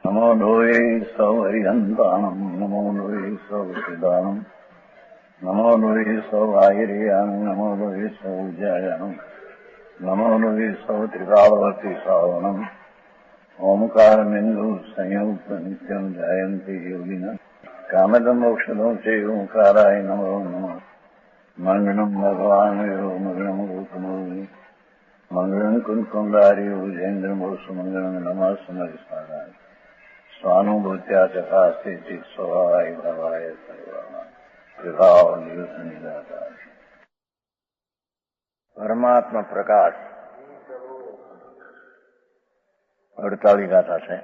नमो लोये सौहरिहन्ताणम् नमो लोये सौचिदानम् नमो लोये सौभागिर्यानम् नमो लोये सौजयानम् नमो लोये सौत्रिकावती सावनम् ओंकारमिन्दु संयुक्त नित्यम् जयन्ति योगिनः कामदम् मोक्षदम् च ओंकाराय नमो नमः मङ्गलम् भगवान् वीरो मङ्गलम् रूपमोहि मङ्गलम् कुन्कुण्डारि भुजेन्द्रमोसु मङ्गलम् नमः समरिस्मराय स्वानुभूत्या चकास्ते चित् स्वभावाय भवाय सर्वभाव निदाता परमात्मा प्रकाश 48 ગાથા છે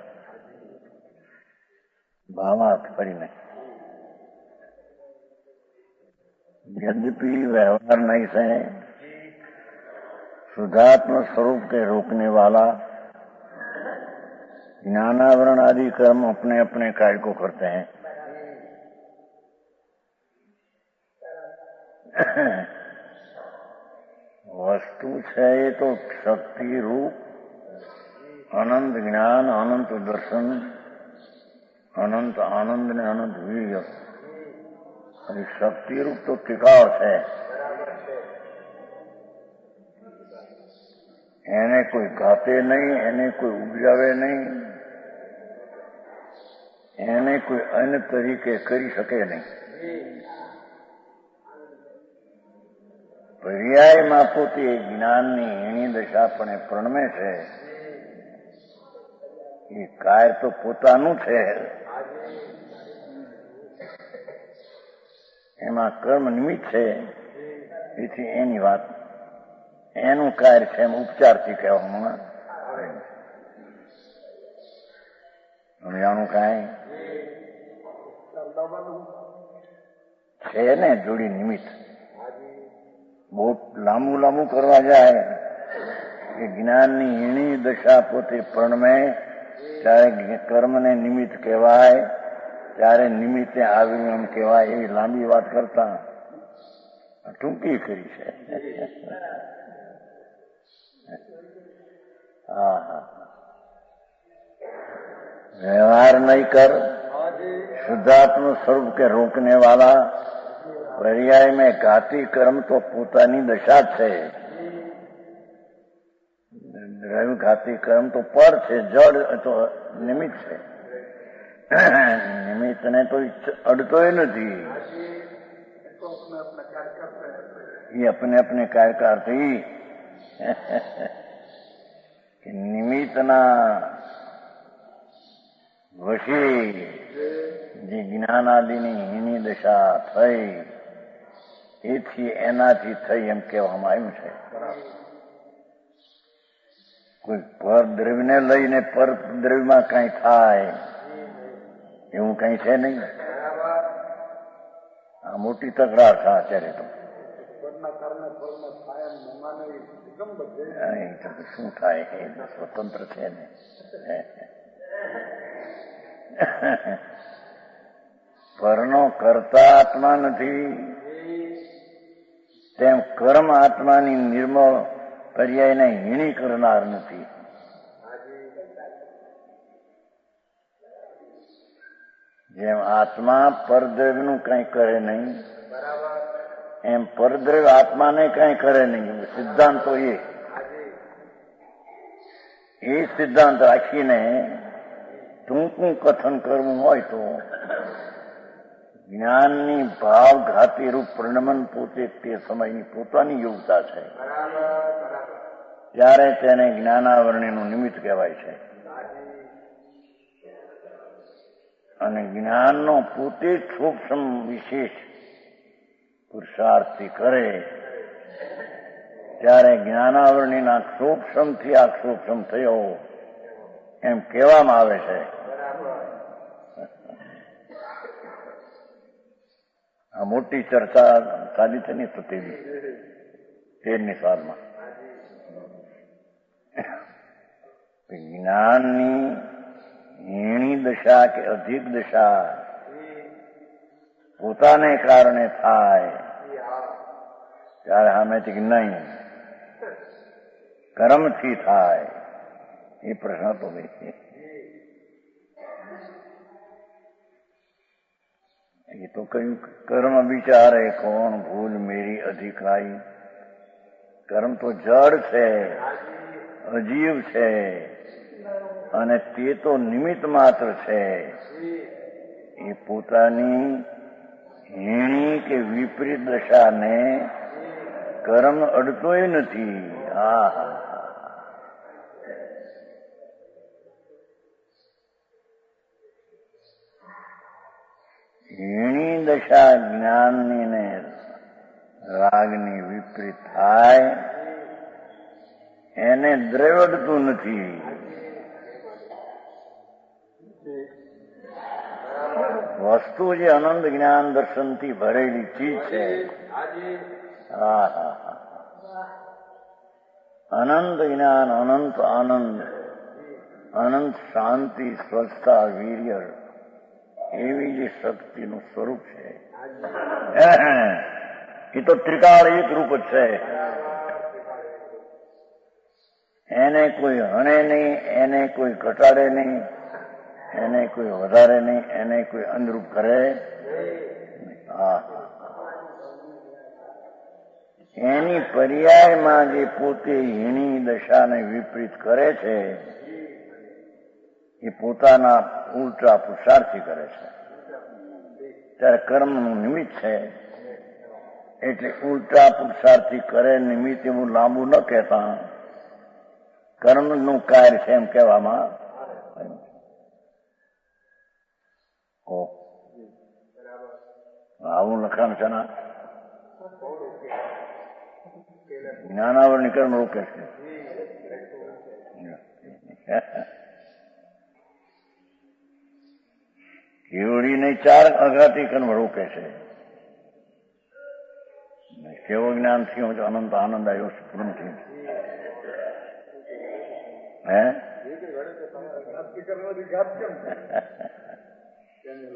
ભાવાર્થ કરીને यद्यपि व्यवहार नहीं से शुद्धात्म स्वरूप के रोकने वाला ज्ञानावरण आदि कर्म अपने अपने कार्य को करते हैं, वस्तु है तो शक्ति रूप अनंत ज्ञान, अनंत दर्शन, अनंत आनंद ने अनंत वीर्य। शक्ति रूप तो टिकाव है, એને કોઈ ઘાતે નહીં, એને કોઈ ઉપજાવે નહીં, એને કોઈ અન્ય તરીકે કરી શકે નહીં। પર્યાયમાં પોતે જ્ઞાનની એની દશા પણ પ્રણમે છે। એ કાર્ય તો પોતાનું છે, એમાં કર્મ નિમિત્ત છે, એથી એની વાત એનું કાર્ય છે એમ ઉપચારથી કહેવામાં સમજાણું કાંઈ છે ને જોડી નિમિત્ત। બહુ લાંબુ લાંબુ કરવા જાય કે જ્ઞાનની હીણી દશા પોતે પ્રણમે ત્યારે કર્મને નિમિત્ત કહેવાય, ત્યારે નિમિત્તે આવ્યું એમ કહેવાય। એવી લાંબી વાત કરતા ટૂંકી કરી છે। व्यवहार नहीं कर शुद्धात्म स्वरूप के रोकने वाला पर्याय में घाती कर्म तो पोतानी दशा है। घाती कर्म तो पर है, जड़ तो निमित्त है। निमित्त ने तो अड़तो ही नहीं, ये अपने अपने कार्य का अर्थ ही નિમિત્તના વશી જે જ્ઞાન આદિની હીની દશા થઈ એથી એનાથી થઈ એમ કહેવામાં આવ્યું છે। કોઈ પર દ્રવ્યને લઈને પર દ્રવ્યમાં કઈ થાય એવું કઈ છે નહીં। આ મોટી તકરાર છે અત્યારે તો। શું થાય એ સ્વતંત્ર છે ને। પરનો કરતા આત્મા નથી, તેમ કર્મ આત્માની નિર્મળ પર્યાયને હીણી કરનાર નથી। જેમ આત્મા પરદ્રવ્યનું કઈ કરે નહીં, એમ પરદ્રવ્ય આત્માને કઈ કરે નહીં। સિદ્ધાંતો એ સિદ્ધાંત રાખીને ટૂંકું કથન કરવું હોય તો જ્ઞાનની ભાવઘાતી રૂપ પરિણમન પોતે તે સમયની પોતાની યોગ્યતા છે, ત્યારે તેને જ્ઞાનાવરણીનું નિમિત્ત કહેવાય છે। અને જ્ઞાનનો પોતે જ સૂક્ષ્મ વિશેષ પુરુષાર્થથી કરે ત્યારે જ્ઞાનાવરણીના સૂક્ષ્મથી આ સૂક્ષ્મ થયો એમ કહેવામાં આવે છે। આ મોટી ચર્ચા ચાલી છે ને તો તેવી 13મી સાલમાં જ્ઞાનની હીણી દશા કે અધિક દશા પોતાને કારણે થાય ત્યારે સામેથી નહીં કર્મથી થાય। એ પ્રશ્ન તો ये तो कहीं कर्म विचारे कौन भूल मेरी अधिकाई। કર્મ તો જડ છે, અજીવ છે અને તે તો નિમિત્ત માત્ર છે. એ પોતાની હીણી કે વિપરીત દશાને કર્મ અડતોય નથી. હીણી દશા જ્ઞાનની ને રાગની વિપરીત થાય એને દ્રવ્ય અડતું નથી. વસ્તુ જે અનંત જ્ઞાન દર્શનથી ભરેલી ચીજ છે. અનંત જ્ઞાન, અનંત આનંદ, અનંત શાંતિ, સ્વચ્છતા, વીર્ય એવી જે શક્તિનું સ્વરૂપ છે એ તો ત્રિકાળિક રૂપ જ છે. એને કોઈ હણે નહીં, એને કોઈ ઘટાડે નહીં, એને કોઈ વધારે નહીં, એને કોઈ અનુરૂપ કરે. એની પર્યાયમાં જે પોતે હીણી દશાને વિપરીત કરે છે એ પોતાના ઉલટા પુરુષાર્થી કરે છે. ત્યારે કર્મનું નિમિત્ત છે એટલે ઉલટા પુરુષાર્થી કરે. નિમિત્ત એવું લાંબુ ન કહેતા કર્મનું કાર્ય છે એમ કહેવામાં. આવું લખાણ છે ને જ્ઞાનાવરણી કર્મ રોકે છે. કેવડીને 4 અઘાતી કર્મ રોકે છે. કેવો જ્ઞાન થયું તો અનંત આનંદ આવ્યો પૂર્ણ થયું.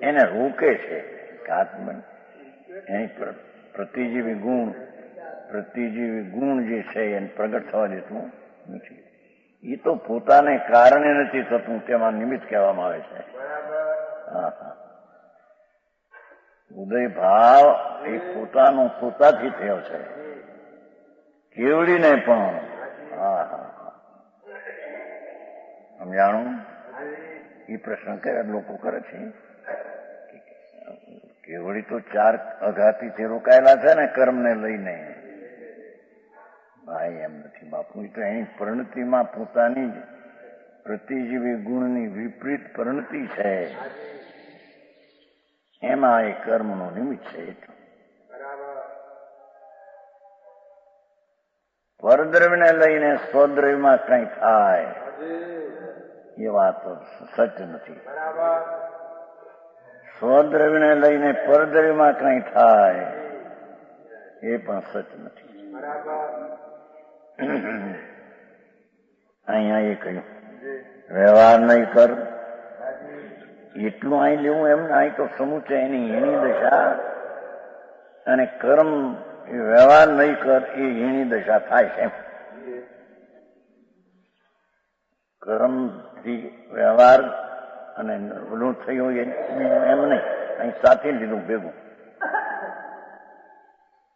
એને રોકે છે. એની પ્રતિજીવી ગુણ જે છે એને પ્રગટ થવા દેતું નથી. એ તો પોતાને કારણે નથી થતું, તેમાં નિમિત્ત કહેવામાં આવે છે. ઉદય ભાવ એ પોતાથી થયો છે. કેવડીને પણ સમજાણું. એ પ્રશ્ન લોકો કરે છે. કેવડી તો 4 અઘાતીથી રોકાયેલા છે ને કર્મને લઈને. ભાઈ એમ નથી બાપુ. તો એની પરિણતિમાં પોતાની જ પ્રતિજીવી ગુણની વિપરીત પરિણતિ છે. એમાં એ કર્મનું નિમિત્ત છે. પરદ્રવ્યને લઈને સ્વદ્રવ્યમાં કઈ થાય એ વાત સત્ય નથી. સ્વદ્રવ્યને લઈને પરદ્રવ્યમાં કઈ થાય એ પણ સત્ય નથી. અહીંયા એ કહ્યું વ્યવહાર નહીં કર એટલું અહીં લેવું એમ. અહીં તો સમુચય એની હીણી દશા અને કર્મ એ વ્યવહાર નહીં કર એ હીણી દશા થાય છે. કર્મથી વ્યવહાર અને ઓલું થયું એમ નહીં. અહીં સાથે લીધું ભેગું.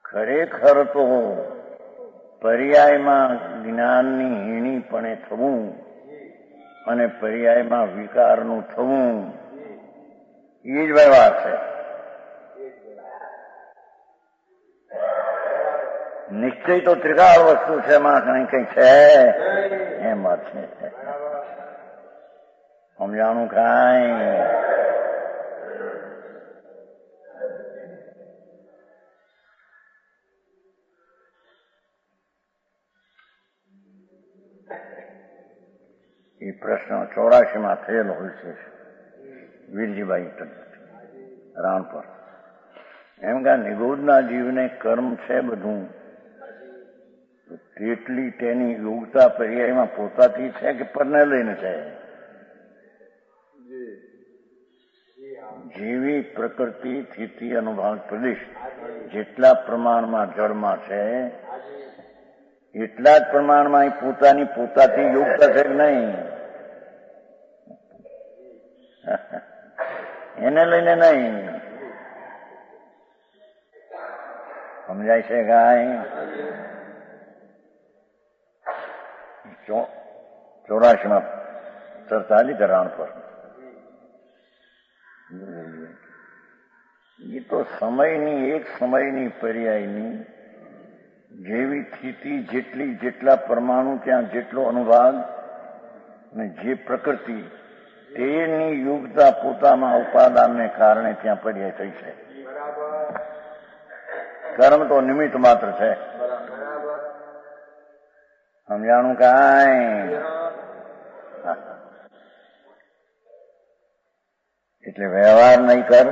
ખરેખર તો પર્યાયમાં જ્ઞાનની હીણીપણે થવું અને પર્યાયમાં વિકારનું થવું એ જ વ્યવહાર છે. નિશ્ચય તો ત્રિકાળ વસ્તુ છે. એમાં કઈ છે એમ વાત છે. સમજાણું કાંઈ. એ પ્રશ્ન 84 થયેલો હોય છે. વીરજીભાઈ રાણપર એમ કે નિગોદના જીવને કર્મ છે બધું, તેટલી તેની યોગતા પર્યાયમાં પોતાથી છે કે પરને લઈને છે? જેવી પ્રકૃતિ સ્થિતિ અનુભવ પ્રદેશ જેટલા પ્રમાણમાં જળમાં છે એટલા જ પ્રમાણમાં પોતાથી યોગતા છે કે નહીં? એને લઈને નહીં. સમજાય છે ગાય? 84માં ચર્ચા હતી કરાણ પર. એ તો સમયની એક સમયની પર્યાયની જેવી સ્થિતિ, જેટલા પરમાણુ, ત્યાં જેટલો અનુભાગ અને જે પ્રકૃતિ, તેની યુગતા પોતાના ઉપાદાનને કારણે ત્યાં પર્યાય થઈ છે. કર્મ તો નિમિત્ત માત્ર છે. સમજાણું કાંઈ? એટલે વ્યવહાર નહીં કર.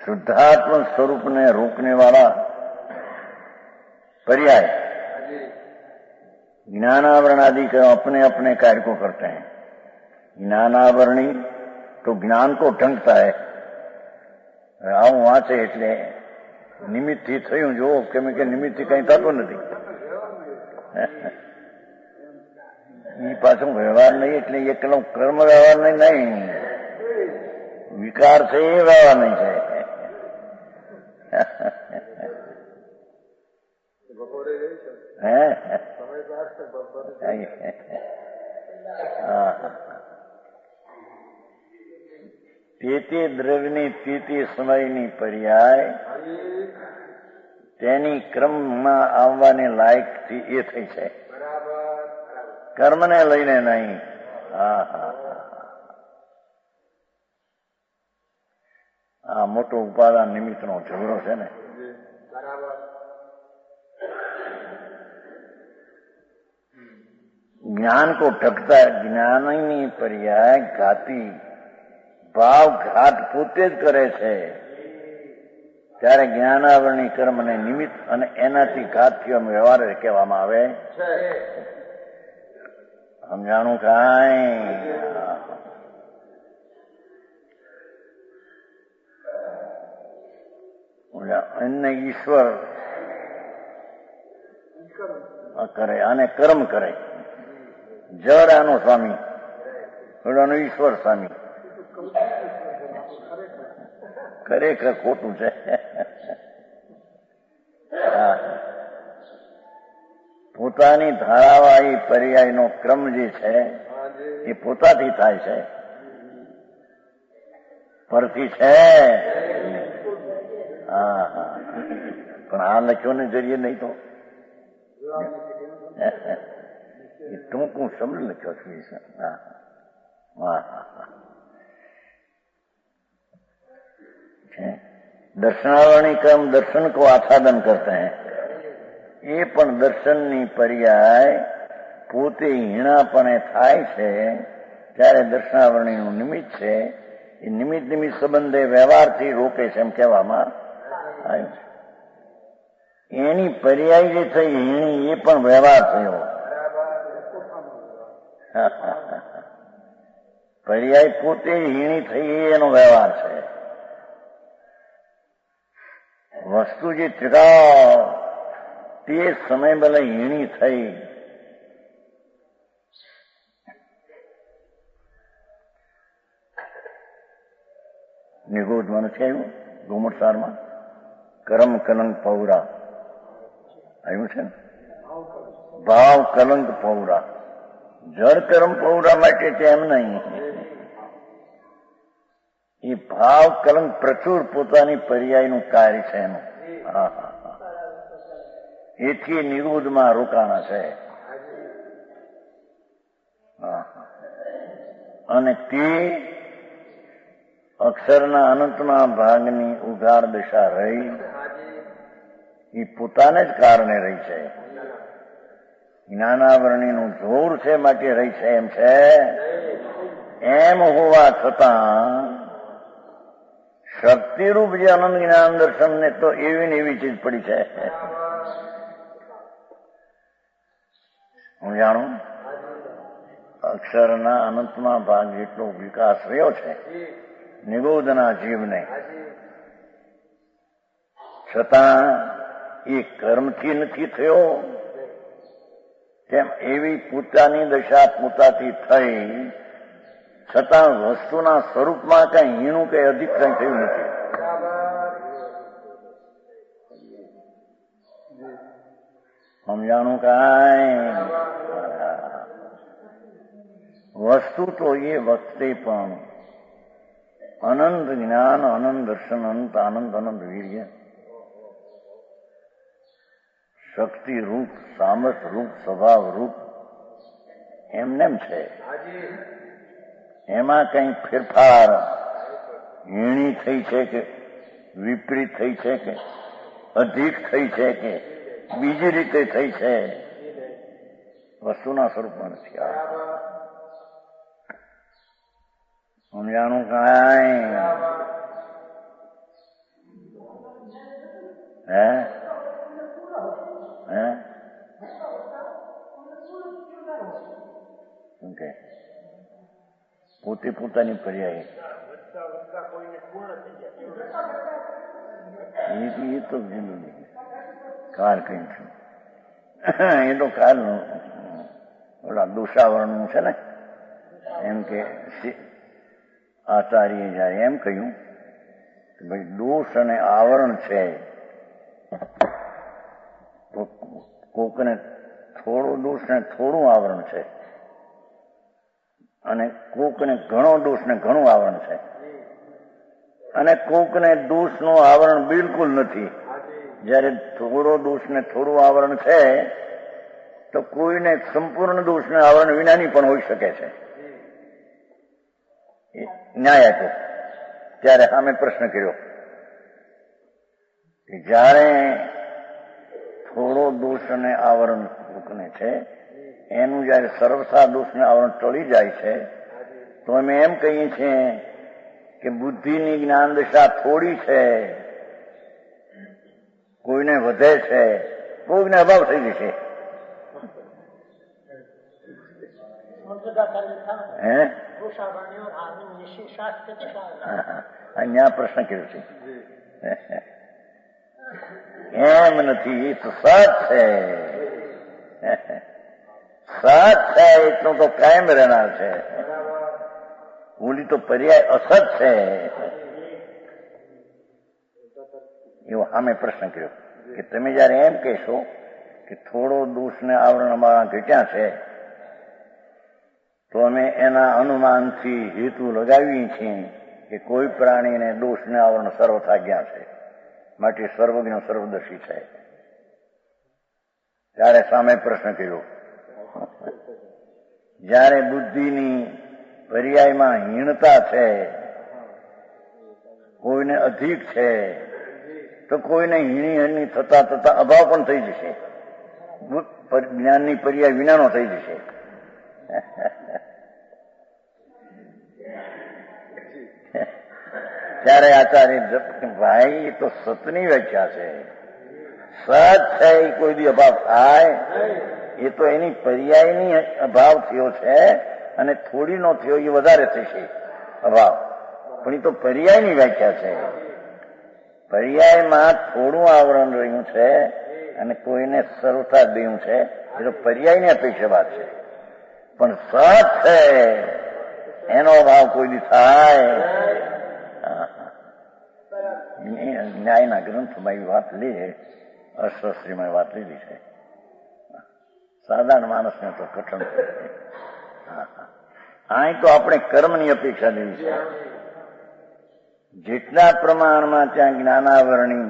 शुद्धात्म स्वरूप ने रोकने वाला पर्याय ज्ञानावरण आदि के अपने अपने कार्य को करते हैं. ज्ञानावरणी तो ज्ञान को ढंकता है. આવું વાંચે એટલે નિમિત્તથી થયું જો કેમ કે નિમિત્તથી કઈ થતું નથી. એ પાછું વ્યવહાર નહીં એટલે એકલો કર્મ વ્યવહાર નહીં, વિકાર છે એ વ્યવહાર નહીં છે. તે દ્રવ્યની તે સમયની પર્યાય તેની ક્રમમાં આવવાને લાયકથી એ થઈ છે, કર્મને લઈને નહીં. આ મોટો ઉપાદાન નિમિત્તનો ઝઘડો છે ને. જ્ઞાન કો ઢકતા જ્ઞાનની પર્યાય ઘાતી ભાવ ઘાત પોતે જ કરે છે. ત્યારે જ્ઞાનાવરણી કર્મને નિમિત્ત અને એનાથી ઘાતથી વ્યવહાર કહેવામાં આવે. સમજાણું કાંઈ? એને ઈશ્વર કરે અને કર્મ કરે. જળ આનો સ્વામી, એનો ઈશ્વર સ્વામી. ખરેખર ખોટું છે. પોતાની ધારાવાળી પર્યાયનો ક્રમ જે છે એ પોતાથી થાય છે, પરથી છે. પણ આ લખ્યો ને જરીએ નહીં તો એ ટૂંકું શબ્દ લખ્યો છું. दर्शनावरणी कर्म दर्शन को आच्छादन करते हैं. એ પણ દર્શનની પર્યાય પોતે હીણાપણે થાય છે ત્યારે દર્શનાવરણીનું નિમિત્ત છે. એ નિમિત્ત સંબંધે વ્યવહારથી રોકે છે એમ કહેવામાં આવ્યું છે. એની પર્યાય જે થઈ હીણી એ પણ વ્યવહાર થયો. પર્યાય પોતે હીણી થઈ એનો વ્યવહાર છે. વસ્તુ જે ત્રિકાળ તે સમય ભલે હીણી થઈ, નિગોદમાં નથી આવ્યું ગોમટસારમાં? કરમ કલંક પૌરા આવ્યું છે ને? ભાવ કલંક પૌરા. જળ કર્મ પૌરા માટે છે એમ નહીં. એ ભાવ કલંક પ્રચુર પોતાની પર્યાયનું કાર્ય છે એનું. એથી નિરોધમાં રોકાણા છે. અને તે અક્ષરના અનંતના ભાગની ઉઘાડ દશા રહી એ પોતાને જ કારણે રહી છે. જ્ઞાનાવરણીનું જોર છે માટે રહી છે એમ છે. એમ હોવા છતાં શક્તિરૂપ જે અનંત જ્ઞાન દર્શન ને તો એવી ને એવી ચીજ પડી છે. હું જાણું અક્ષરના અનંતમાં ભાગ જેટલો વિકાસ રહ્યો છે નિગોદના જીવને, છતાં એ કર્મથી નથી થયો. તેમ એવી પોતાની દશા પોતાથી થઈ છતાં વસ્તુના સ્વરૂપમાં કઈ હીણું કે અધિક કઈ થયું નથી. સમજાણું કાંઈ? વસ્તુ તો એ વખતે પણ અનંત જ્ઞાન, અનંત દર્શન, અનંત આનંદ, અનંત વીર્ય, શક્તિ રૂપ, સામર્થ રૂપ, સ્વભાવ રૂપ એમનેમ છે. એમાં કઈ ફેરફાર હીણી થઈ છે કે વિપરીત થઈ છે કે અધિક થઈ છે કે બીજી રીતે થઈ છે, વસ્તુના સ્વરૂપમાં નથી. સમજાણું કાંઈ? હે હે શું કે પોતે પોતાની પર્યાય એ તો કાલ કઈ છું. એ તો કાલ ઓલા દોષાવરણનું છે ને, એમ કે આચાર્ય જયારે એમ કહ્યું કે ભાઈ દોષ અને આવરણ છે, તો કોકને થોડો દોષ ને થોડું આવરણ છે, અને કોકને ઘણો દોષ ને ઘણું આવરણ છે, અને કોકને દોષનું આવરણ બિલકુલ નથી. જયારે થોડો દોષ ને થોડું આવરણ છે તો કોઈને સંપૂર્ણ દોષને આવરણ વિનાની પણ હોઈ શકે છે. ન્યાય હતો. ત્યારે સામે પ્રશ્ન કર્યો કે જયારે થોડો દોષ અને આવરણ કોકને છે, એનું જયારે સર્વથા દોષને આવરણ ટળી જાય છે, તો અમે એમ કહીએ છીએ કે બુદ્ધિની જ્ઞાન દશા થોડી છે, કોઈને વધે છે, કોઈને અભાવ થઈ જશે. હે અહીંયા પ્રશ્ન કર્યો છે. એમ નથી, એ તો સત છે. સત છે એટલું તો કાયમ રહેનાર છે. ઓલી તો પર્યાય અસત છે. એવો સામે પ્રશ્ન કર્યો કે તમે જયારે એમ કહેશો કે થોડો દોષને આવરણ અમારા ઘટ્યા છે, તો અમે એના અનુમાનથી હેતુ લગાવીએ છીએ કે કોઈ પ્રાણીને દોષને આવરણ સર્વથા ગયા છે, માટે સર્વજ્ઞ સર્વદર્શી છે. ત્યારે સામે પ્રશ્ન કર્યો, જયારે બુદ્ધિની પર્યાયમાં હીણતા છે, કોઈને અધિક છે, તો કોઈને હીણી થતા થતા અભાવ પણ થઈ જશે, જ્ઞાનની પર્યાય વિનાનો થઈ જશે. ત્યારે આચાર્ય ભાઈ એ તો સતની વ્યાખ્યા છે. સત છે એ કોઈ દી અભાવ થાય? એ તો એની પર્યાયની અભાવ થયો છે, અને થોડીનો થયો એ વધારે થશે અભાવ, પણ એ તો પર્યાયની વ્યાખ્યા છે. પર્યાયમાં થોડું આવરણ રહ્યું છે અને કોઈને સર્વથા દયું છે, એ તો પર્યાયની અપેક્ષા વાત છે. પણ સત છે એનો અભાવ કોઈ દી થાય? ન્યાયના ગ્રંથમાં એ વાત લે, અર્થશાસ્ત્રીમાં વાત લીધી છે. સાધારણ માણસને તો કઠણ છે. અહીં તો આપણે કર્મની અપેક્ષા લેવી છે. જેટલા પ્રમાણમાં ત્યાં જ્ઞાનાવરણી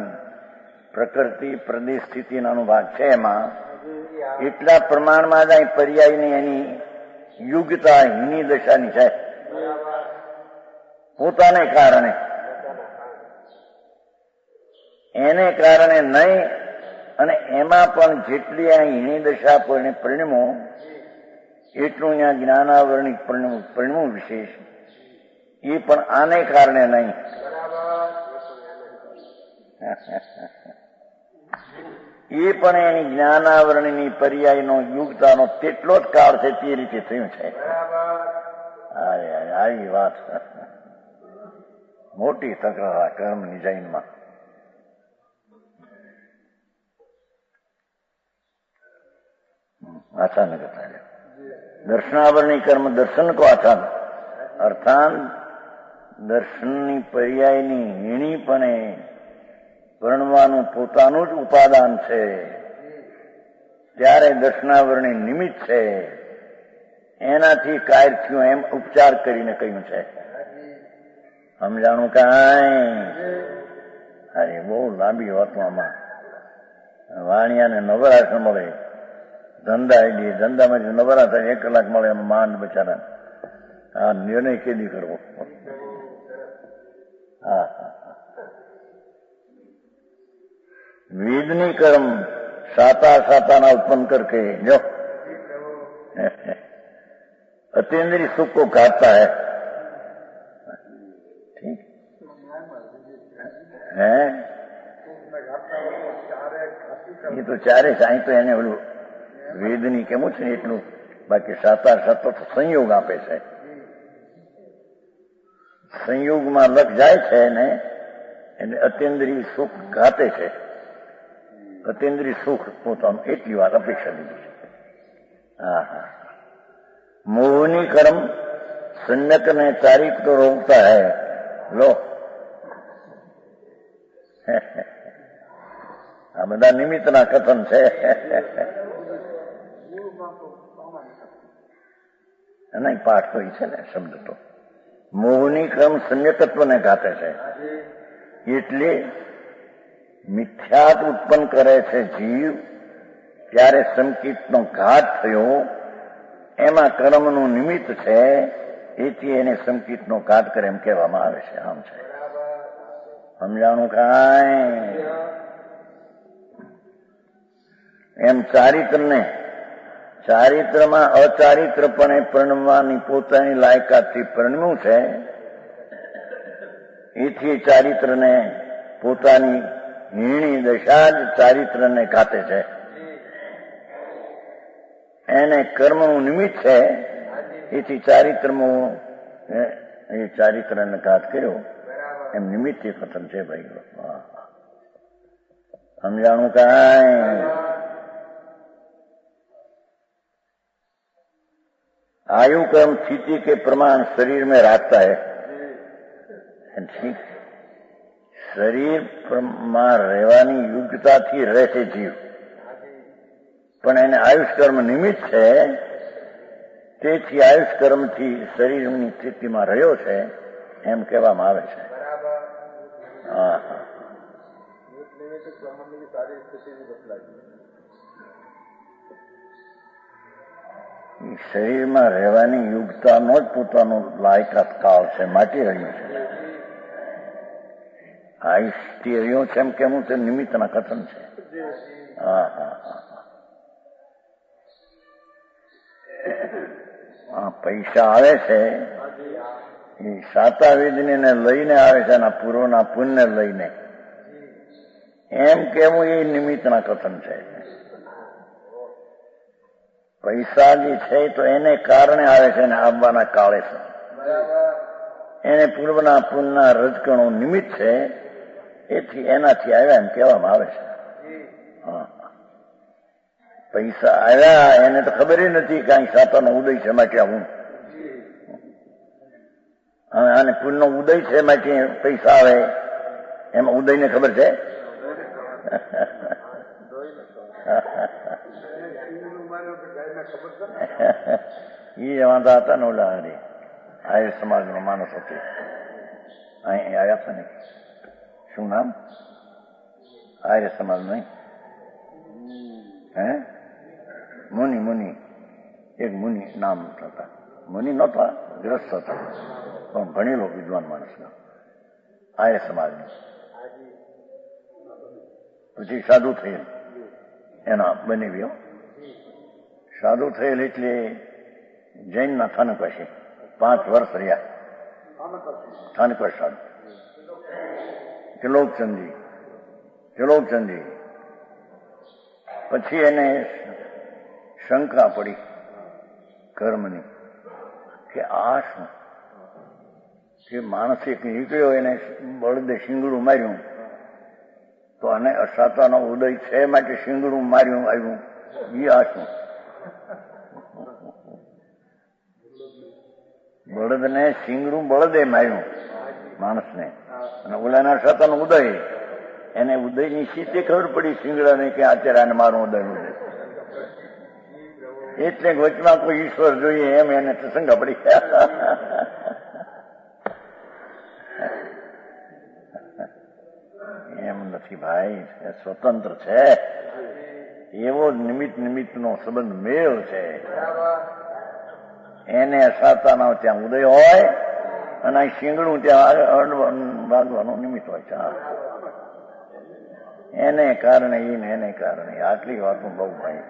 પ્રકૃતિ પ્રદેશ સ્થિતિનો અનુભાગ છે, એમાં એટલા પ્રમાણમાં જ અહીં પર્યાયની એની યુગતા હીની દશાની છે, પોતાને કારણે. એને કારણે નહીં, અને એમાં પણ જેટલી આ હીની દશા પરિણમો એટલું અહીંયા જ્ઞાનાવરણી પરિણમું વિશેષ, એ પણ આને કારણે નહીં. એ પણ એની જ્ઞાનાવરણીની પર્યાયનો યુગતાનો તેટલો જ કાળ છે, તે રીતે થયું છે. આવી વાત મોટી તકરાર કર્મની જૈનમાં. આચાન કરતા દર્શનાવરણી કર્મ દર્શન કો આચાન, અર્થાત દર્શનની પર્યાયની હીણીપણે વર્ણવાનું પોતાનું જ ઉપાદાન છે. ત્યારે દર્શનાવરણી નિમિત્ત છે, એનાથી કાયર થયું એમ ઉપચાર કરીને કહ્યું છે. સમજાણું કાંઈ? અરે બહુ લાંબી વાતો આમાં. વાણિયાને નવરાશ મળે, ધંધામાંથી નવરા થાય 1 કલાક મળે એમ માંડ બચારા. આ નિર્ણય કેદી કરવો? હા, વેદની કર્મ साता उत्पन्न करके जो अतीन्द्रिय सुख को घाटता है. ठीक है, ये तो चारे साई तो એને ઓલું વેદની કેવું છે એટલું, બાકી સાતા તો સંયોગ આપે છે. સંયોગમાં લગ જાય છે ને એટલે અતીન્દ્રિય સુખ ઘાતે છે. अतीन्द्रिय सुख પોતાનું એટલી વાર અપેક્ષા લીધી છે. હા, मोहनी कर्म सम्यक ने तारीख तो रोकता है. लो આ બધા નિમિત્તના કથન છે. નહીં, પાઠ તો છે ને શબ્દ તો. મોહની કર્મ સમ્યકત્વને ઘાતે છે, એટલે મિથ્યાત ઉત્પન્ન કરે છે જીવ. ત્યારે સંકિતનો ઘાત થયો, એમાં કર્મનું નિમિત્ત છે, એથી એને સંકિતનો ઘાત કરે એમ કહેવામાં આવે છે. આમ છે. સમજાણું કાંઈ? એમ ચારિત્રમાં અચારિત્રપણે પરણવાની પોતાની લાયકાતથી પરણ્યું છે, એથી ચારિત્રને પોતાની હીણી દશા જ ચારિત્રને ઘાતે છે. એને કર્મનું નિમિત્ત છે, એથી ચારિત્રને ઘાત કર્યો એમ નિમિત્ત કથન છે. ભાઈ સમજાણું કાંઈ? आयु कर्म स्थिति के प्रमाण शरीर में रखता है. ठीक, શરીર માં રહેવાની યોગ્યતાથી રહે છે જીવ, પણ એને આયુષ કર્મ નિમિત્ત છે, તેથી આયુષ કર્મથી શરીરની સ્થિતિમાં રહ્યો છે એમ કહેવામાં આવે છે. હા, શરીરમાં રહેવાની યોગ્યતાનો જ પોતાનો લાયકાત કાળ છે, માટે રહ્યું છે. આયુષ્થી રહ્યો છે એમ કેવું છે, નિમિત્તના કથન છે. હા, પૈસા આવે છે એ સાતા વેદને લઈને આવે છે, એના પૂર્વના પુણ્ય લઈને એમ કેવું એ નિમિત્તના કથન છે. પૈસા જે છે તો એને કારણે આવે છે ને આવવાના કાળે છે. એને પૂર્વના પુણ્યના રજકણો નિમિત્ત છે, એથી એનાથી આવ્યા એમ કહેવામાં આવે છે. હા, પૈસા આવ્યા એને તો ખબર નથી કાંઈ સાતાનો ઉદય છે માટે આવું. અને પુણ્યનો ઉદય છે માટે પૈસા આવે, એમાં ઉદયને ખબર છે? એ વાંધા હતા ને ઓલા આર્ય સમાજનો માણસ હતો, અહીં આવ્યા હતા ને, શું નામ? આર્ય સમાજ નહીં, હે મુનિ, એક મુનિ નામ હતા. મુનિ નહોતા, ગ્રસ્ત હતા, પણ ભણેલો વિદ્વાન માણસ, આર્ય સમાજનો. પછી સાધુ થયેલ, એના બનેવ્યો સાધુ થયેલ એટલે જૈનના સ્થાનક હશે. 5 વર્ષ રહ્યા સ્થાનક સાધુ. ત્રિલોકચંદી પછી એને શંકા પડી કર્મની કે આ શું, કે માણસ એક નીકળ્યો એને બળદે શિંગડું માર્યું, તો આને અસાતાનો ઉદય છે માટે શિંગડું માર્યું આવ્યું, એ આ શું? બળદને શિંગડું બળદે માર્યું માણસને, અને ઓલાના સાતાનો ઉદય, એને ઉદયની સીતે ખબર પડી શિંગડાને કે અત્યારે આને મારું ઉદય. એટલે વચમાં કોઈ ઈશ્વર જોઈએ એમ એને શંકા પડી ગયા. એમ નથી ભાઈ, સ્વતંત્ર છે. એવો નિમિત્તનો સંબંધ મેળ છે. એને અસાતાનો ત્યાં ઉદય હોય અને શીંગડું ત્યાં બાંધવાનું નિમિત્ત હોય છે. એને કારણે એને કારણે આટલી વાતનું બહુ ભાઈ.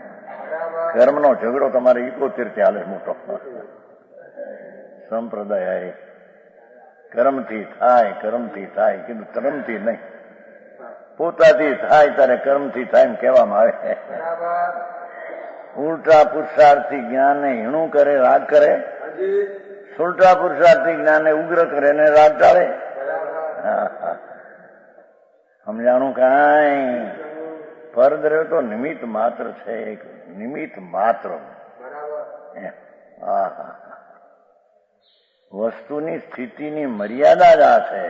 કર્મનો ઝઘડો તમારે 71 હાલે મોટો. સંપ્રદાય કર્મથી થાય કીધું કર્મથી નહીં, પોતાથી થાય ત્યારે કર્મથી થાય એમ કહેવામાં આવે. ઉલટા પુરુષાર્થી જ્ઞાનને હીણું કરે, રાગ કરે. સુલટા પુરુષાર્થી જ્ઞાનને ઉગ્ર કરે ને રાગ ટાળે. સમજાણું કાંઈ? પરદ્રવ્ય તો નિમિત્ત માત્ર છે, એક નિમિત્ત માત્ર. વસ્તુની સ્થિતિની મર્યાદા જ આ છે.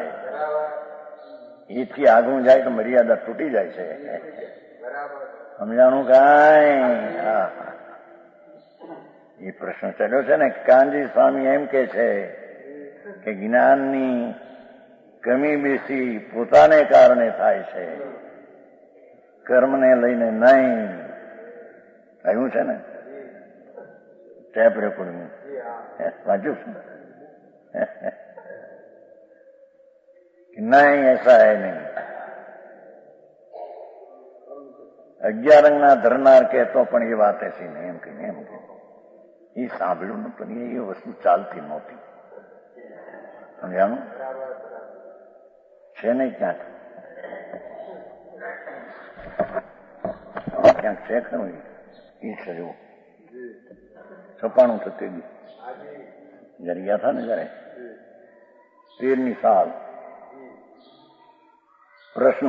એથી આગળ જાય તો મર્યાદા તૂટી જાય છે. સમજાણું કાંઈ? એ પ્રશ્ન ચાલ્યો છે ને. કાનજી સ્વામી એમ કે છે કે જ્ઞાનની કમી બેસી પોતાને કારણે થાય છે, કર્મને લઈને નહીં. કહ્યું છે ને, ટેપ રેકોર્ડિંગ વાંચ્યું છે. नहीं ऐसा है नहीं. 11 અંગના ધરનાર કહેતો પણ એ વાત એસી નહીં એમ કે એ સાંભળ્યું નતું, એ વસ્તુ ચાલતી નહોતી. સમજાણું છે નહીં? ક્યાંક છે ખરું એ છે. એવું 96 થતી જયારે ગયા હતા ને, જયારે 13મી સાલ. પ્રશ્ન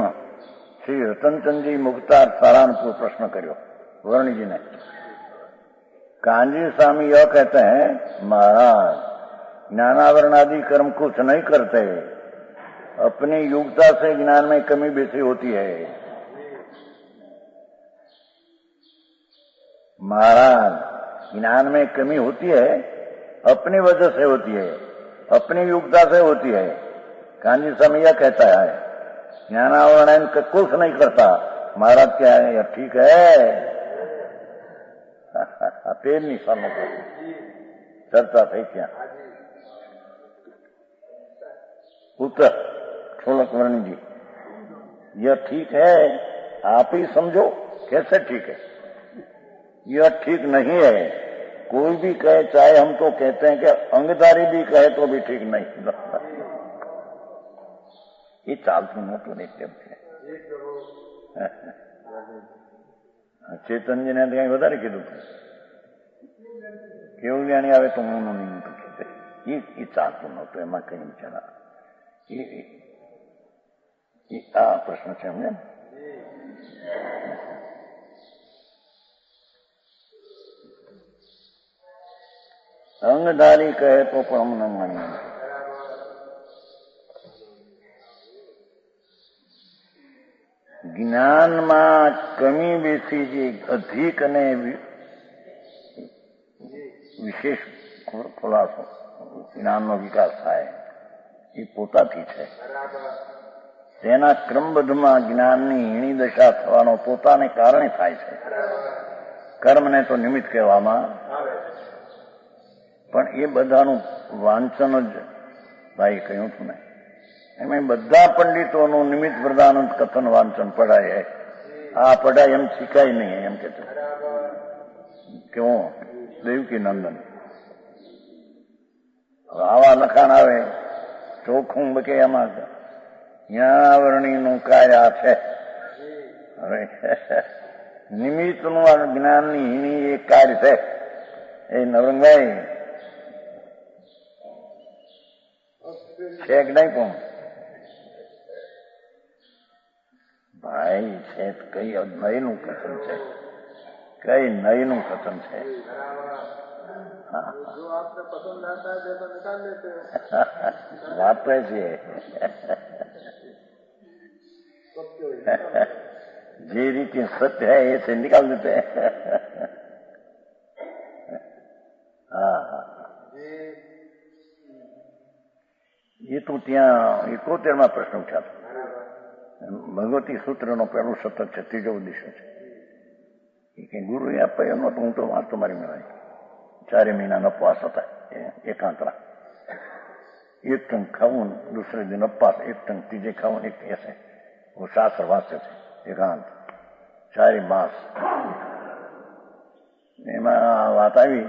શ્રી રતનચંદજી મુખ્તાર सहारनपुर प्रश्न કર્યો वर्ण जी ने. कांजी स्वामी यह कहते हैं, महाराज ज्ञानावरण आदि कर्म कुछ नहीं करते, अपनी योग्यता से ज्ञान में कमी बेसी होती है. महाराज ज्ञान में कमी होती है, अपनी वजह से होती है, अपनी योग्यता से होती है. कांजी स्वामी यह कहता है, ज्ञानावरण कुछ नहीं करता. महाराज क्या है? यह ठीक है. 13મી સાલનો चर्चा થઈ क्या? उत्तर छोलक वर्ण जी, यह ठीक है, आप ही समझो. कैसे ठीक है? यह ठीक नहीं है. कोई भी कहे, चाहे हम तो कहते हैं कि अंगधारी भी कहे तो भी ठीक नहीं. એ ચાલતું નહોતું ને કેમ છે. ચેતનજીને કઈ વધારે કીધું કેવું જાણી આવે તો હું નહીં એ ચાલતું નહોતું. એમાં કઈ વિચારા આ પ્રશ્ન છે અમને. અંગધારી કહે તો પણ અમને માનીએ. જ્ઞાનમાં કમી બેસી જે અધિક અને વિશેષ ખુલાસો જ્ઞાનનો વિકાસ થાય એ પોતાથી છે. તેના ક્રમબદ્ધમાં જ્ઞાનની હીણી દશા થવાનો પોતાને કારણે થાય છે. કર્મને તો નિમિત્ત કહેવામાં, પણ એ બધાનું વાંચન જ ભાઈ કહ્યું હતું ને, એમાં બધા પંડિતોનું નિમિત્ત પ્રદાનંદ કથન વાંચન પઢાય. આ પઢાય એમ શીખાય નહીં એમ કે કેવું દેવકી નંદન. આવા લખાણ આવે ચોખ્ખું બકે એમાં જ્ઞાનાવરણીનું કાયા છે. હવે નિમિત્તનું આ જ્ઞાનની હીણી એક કાર્ય છે. એ નવરંગભાઈ છે કે નહીં? પણ ભાઈ છે કઈ નયનું કથન છે, કઈ નયનું કથન છે. વાત તો છે જે રીતે સત્ય है ऐसे निकाल देते हैं. એ તો ત્યાં 71માં પ્રશ્ન ઉઠ્યા ભગવતી સૂત્રનો પહેલું સતત છે, ત્રીજો ઉદ્દેશ્ય છે કે ગુરુએ આપ્યો નહોતો, હું તો વાંચતો મારી મેળવી 4 મહિના ઉપવાસ હતા એકાંતરા, એક ટંક ખાવું दूसरे दिन उपवास, एक टंक तीजे खाવું, एक ऐसे वो शास्त्र वास्ते थे एकांत 4 मास। એમાં વાત આવી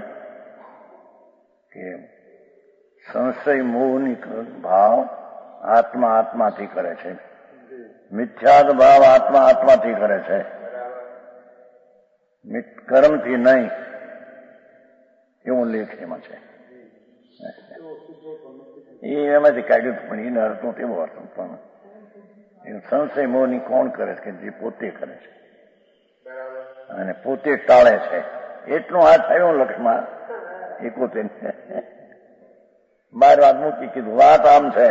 કે સંશય મોહની ભાવ આત્મા આત્માથી કરે છે, મિથ્યાદ ભાવ આત્મા આત્માથી કરે છે, કર્મથી નહીં, એવો લેખ એમાં છે। એ એમાંથી કાઢ્યું પણ એને અર્થ નો તેવો અર્થ પણ સંશય મોહની કોણ કરે છે? કે જે પોતે કરે છે અને પોતે ટાળે છે। એટલું આ થયું લક્ષમાં 71 બાર વાત મૂકી, કીધું વાત આમ છે,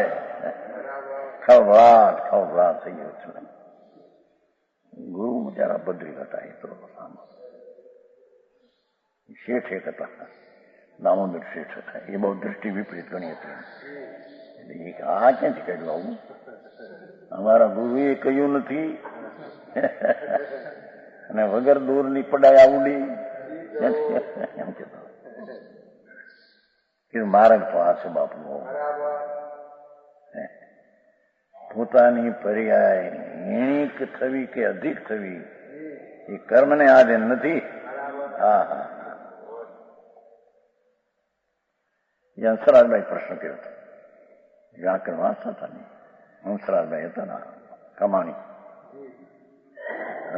ખવડાટ થઈ ગયું છે। ગુરુ જરા બદરી હતા, એ તો શેઠ એક હતા, દામોદર શેઠ હતા, એ બહુ દ્રષ્ટિ વિપરીત ગણી હતી। એટલે આ ક્યાંથી કાઢ્યું આવું? અમારા ગુરુએ કહ્યું નથી અને વગર દૂરની પડાય આવડી એમ કહેતો। માર્ગ તો આ છે બાપુ, પોતાની પર્યાય હીણિક થવી કે અધિક થવી એ કર્મને આધીન નથી। હા હા, એ હંસરાજભાઈ પ્રશ્ન કર્યો હતો, વ્યાકરણ વાંચતા હતા ને, હંસરાજભાઈ હતા ને કમાણી,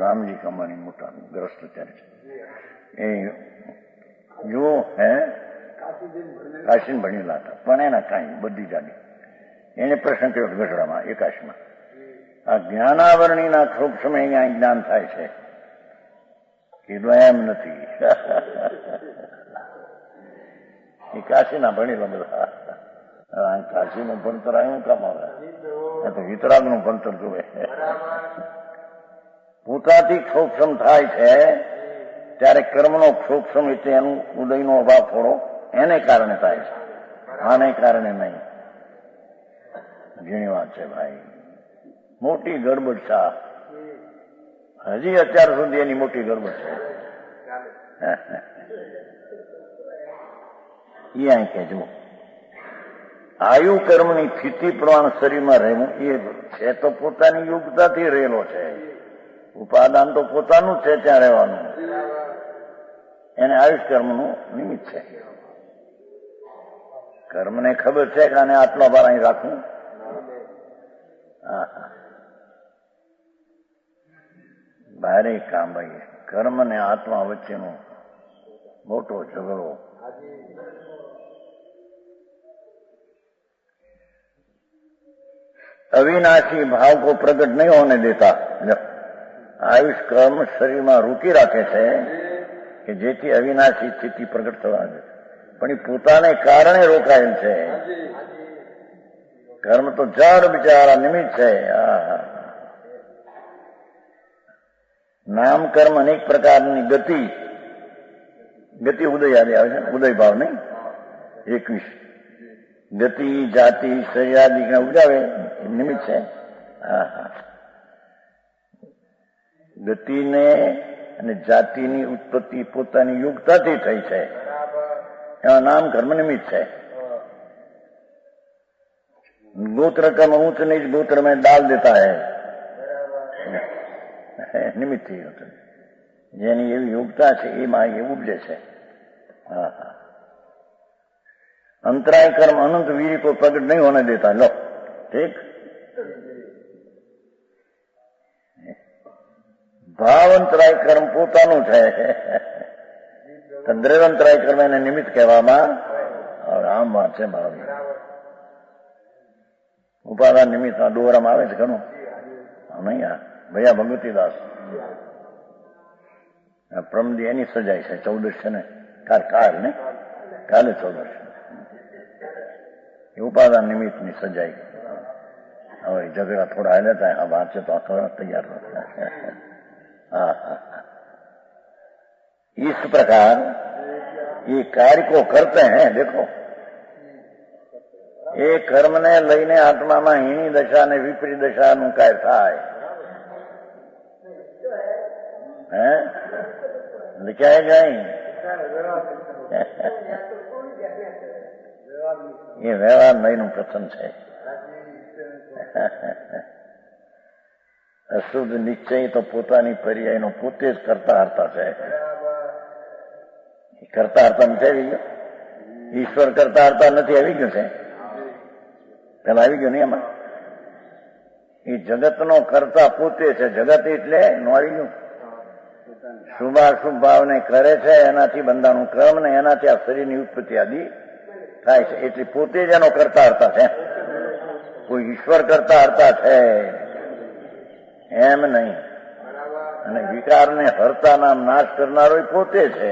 રામજી કમાણી મોટા ગ્રસ્ત ત્યારે છે, એ જો હે કાશીને ભણેલા હતા પણ એના કાંઈ બધી જાડી। એને પ્રશ્ન કર્યો ગઢડામાં 81માં, આ જ્ઞાનાવરણીના થોક સમય અહીંયા જ્ઞાન થાય છે? કીધું એમ નથી। એ કાશીના ભણેલા બધા, કાશીનું ભણતર આવ્યું કામ આવે, તો વિતરાગનું ભણતર જોવે। પોતાથી ક્ષોક્ષમ થાય છે ત્યારે કર્મનો ક્ષોક્ષમ એટલે એનું ઉદયનો અભાવ થોડો એને કારણે થાય છે, આને કારણે નહીં। ઘણી વાત છે ભાઈ, મોટી ગડબડ છે, હજી અત્યાર સુધી એની મોટી ગડબડ છે। એ અહીં કહેજો આયુ કર્મની સ્થિતિ પ્રમાણ શરીરમાં રહેવું એ છે તો પોતાની યોગ્યતાથી રહેલો છે, ઉપાદાન તો પોતાનું છે ત્યાં રહેવાનું, એને આયુષ કર્મનું નિમિત્ત છે। કર્મને ખબર છે કે આને આટલો ભાર અહીં રાખવું? ભારે કામ ભાઈ, કર્મ ને આત્મા વચ્ચેનો મોટો ઝઘડો। अविनाशी भाव को प्रकट नहीं होने देता। आयुष कर्म शरीर में रोकी राखे છે કે જેથી અવિનાશી સ્થિતિ પ્રગટ થવા દે, પણ એ પોતાને કારણે રોકાયેલ છે। કર્મ તો જડ બિચારા નિમિત્ત છે। નામ કર્મ અનેક પ્રકારની ગતિ ઉદય આદિ આવે છે, ઉદય ભાવ નહીં 21 ગતિ જાતિ શરીરાદિ ઉપજાવે નિમિત્ત છે। ગતિને અને જાતિની ઉત્પત્તિ પોતાની યોગ્યતાથી થઈ છે, એમાં નામ કર્મ નિમિત્ત છે। गोत्र कर्म ऊंच नीच गोत्र में डाल देता है, निमित्त थी જેની એવી યોગ્યતા છે એમાં એ ઉપજે છે। अंतराय कर्म अनंत वीर को प्रकट नहीं होने देता। लो ठीक, ભાવ અંતરાય કર્મ પોતાનું છે, દ્રવ્યંતરાય કર્મ એને નિમિત્ત કહેવામાં। આમ વાત છે ભાવ, ઉપાદાન નિમિત્ત દોરામાં આવે છે ઘણું નહીં। આ ભૈયા ભગવતીદાસ પ્રમદી એની સજાય છે, 14 છે ને, કાલ ને કાલે 14 છે, ઉપાદાન નિમિત્તની સજાઈ। હવે ઝઘડા થોડા હાલ્યા હતા, આ વાત છે તો આ તૈયાર इस प्रकार ये कार्य को करते हैं। देखो એ કર્મને લઈને આત્મામાં હીણી દશા અને વિપરીત દશાનું કાંઈ થાય હે લખ્યા જાય એ વ્યવહાર નહીંનું પ્રથમ છે. અશુદ્ધ નિશ્ચય તો પોતાની પર્યાયનો પોતે જ કરતા હરતા છે. કરતા હરતા નથી આવી ગયો, ઈશ્વર કરતા હરતા નથી આવી ગયું છે, પેલા આવી ગયું ને એમાં. એ જગતનો કરતા પોતે છે, જગત એટલે નો આવી ગયું. શુભાશુભ ભાવને કરે છે, એનાથી બંધાનું ક્રમ ને એનાથી આ શરીરની ઉત્પત્તિ આદિ થાય છે. એટલે પોતે જ એનો કરતા હરતા છે, કોઈ ઈશ્વર કરતા હરતા છે એમ નહીં. અને વિકારને હરતા નામ નાશ કરનારો પોતે છે.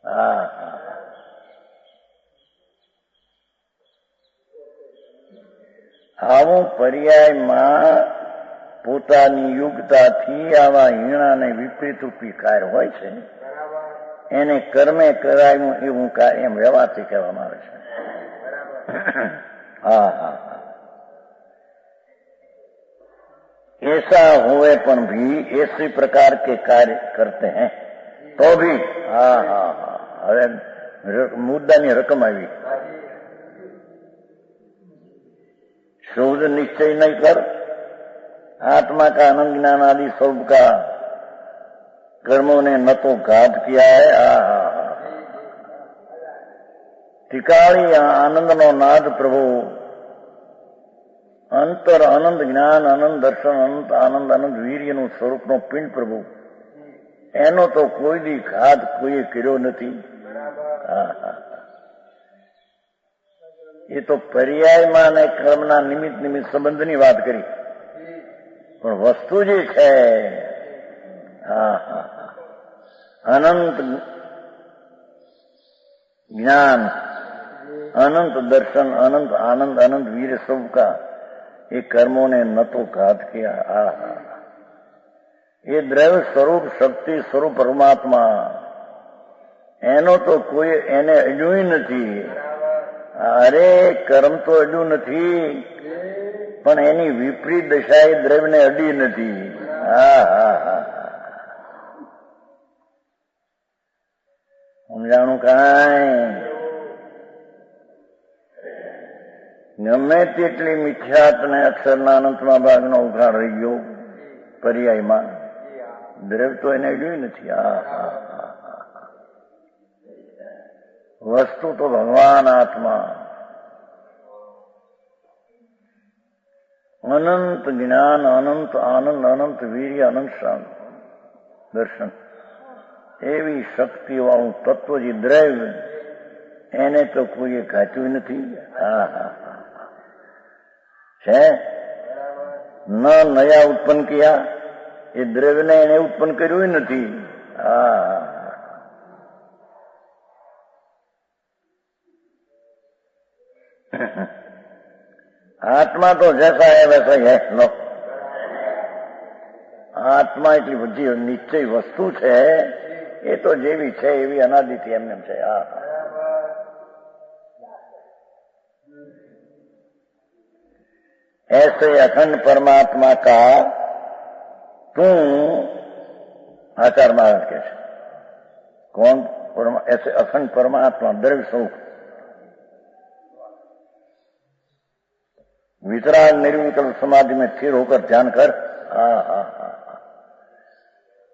હા આવું પર્યાયમાં પોતાની યુગતાથી આવા હીણા અને વિપરીત રૂપી કાર્ય હોય છે, એને કર્મે કરાયું એવું કાર્ય એમ વ્યવહારથી કહેવામાં આવે છે. હા હા હા ऐसा हुए पण भी ऐसी प्रकार के कार्य करते हैं तो भी હા હા હા હવે મુદ્દાની રકમ આવી. शुद्ध निश्चय नहीं कर आत्मा का आनंद ज्ञान आदि स्वरूप का कर्मों ने न तो घात किया है. टिकाड़ी आनंद नो नाद प्रभु अंतर आनंद ज्ञान आनंद दर्शन अनंत आनंद आनंद वीर्य નું સ્વરૂપનો પિંડ પ્રભુ એનો તો કોઈ દી ઘાત કોઈ કર્યો નથી. એ તો પર્યાયમાં અને કર્મના નિમિત્ત સંબંધની વાત કરી, પણ વસ્તુ જે છે અનંત જ્ઞાન अनंत दर्शन अनंत आनंद अनंत वीर सब का ये कर्मों ने न तो घात किया. ये द्रव्य स्वरूप शक्ति स्वरूप परमात्मा एनो तो कोई એને અડ્યું નથી. અરે કર્મ તો અડ્યું નથી, પણ એની વિપરીત દશા એ દ્રવ્યને અડી નથી. સમજાણું કાંઈ? ગમે તેટલી મિથ્યાત ને અક્ષરના અનંતમાં ભાગનો ઉઘાડ રહી ગયો પર્યાયમાં, દ્રવ્ય તો એને જોઈ નથી. વસ્તુ તો ભગવાન આત્મા અનંત જ્ઞાન અનંત આનંદ અનંત વીર્ય અનંત દર્શન એવી શક્તિવાળું તત્વ જે દ્રવ્ય એને તો કોઈએ ઘાટ્યું નથી. છે ન નયા ઉત્પન્ન કિયા, એ દ્રવ્યને એને ઉત્પન્ન કર્યું નથી. આત્મા તો જૈસા હૈ વૈસા હૈ. લો આત્મા એટલી બધી નિશ્ચય વસ્તુ છે, એ તો જેવી છે એવી અનાદિથી એમને છે. ऐसे अखंड परमात्मा का तुम आचार महाराज के कौन ऐसे अखंड परमात्मा द्रव्य स्वरूप वितराग निर्विकल्प समाधि में स्थिर होकर ध्यान कर.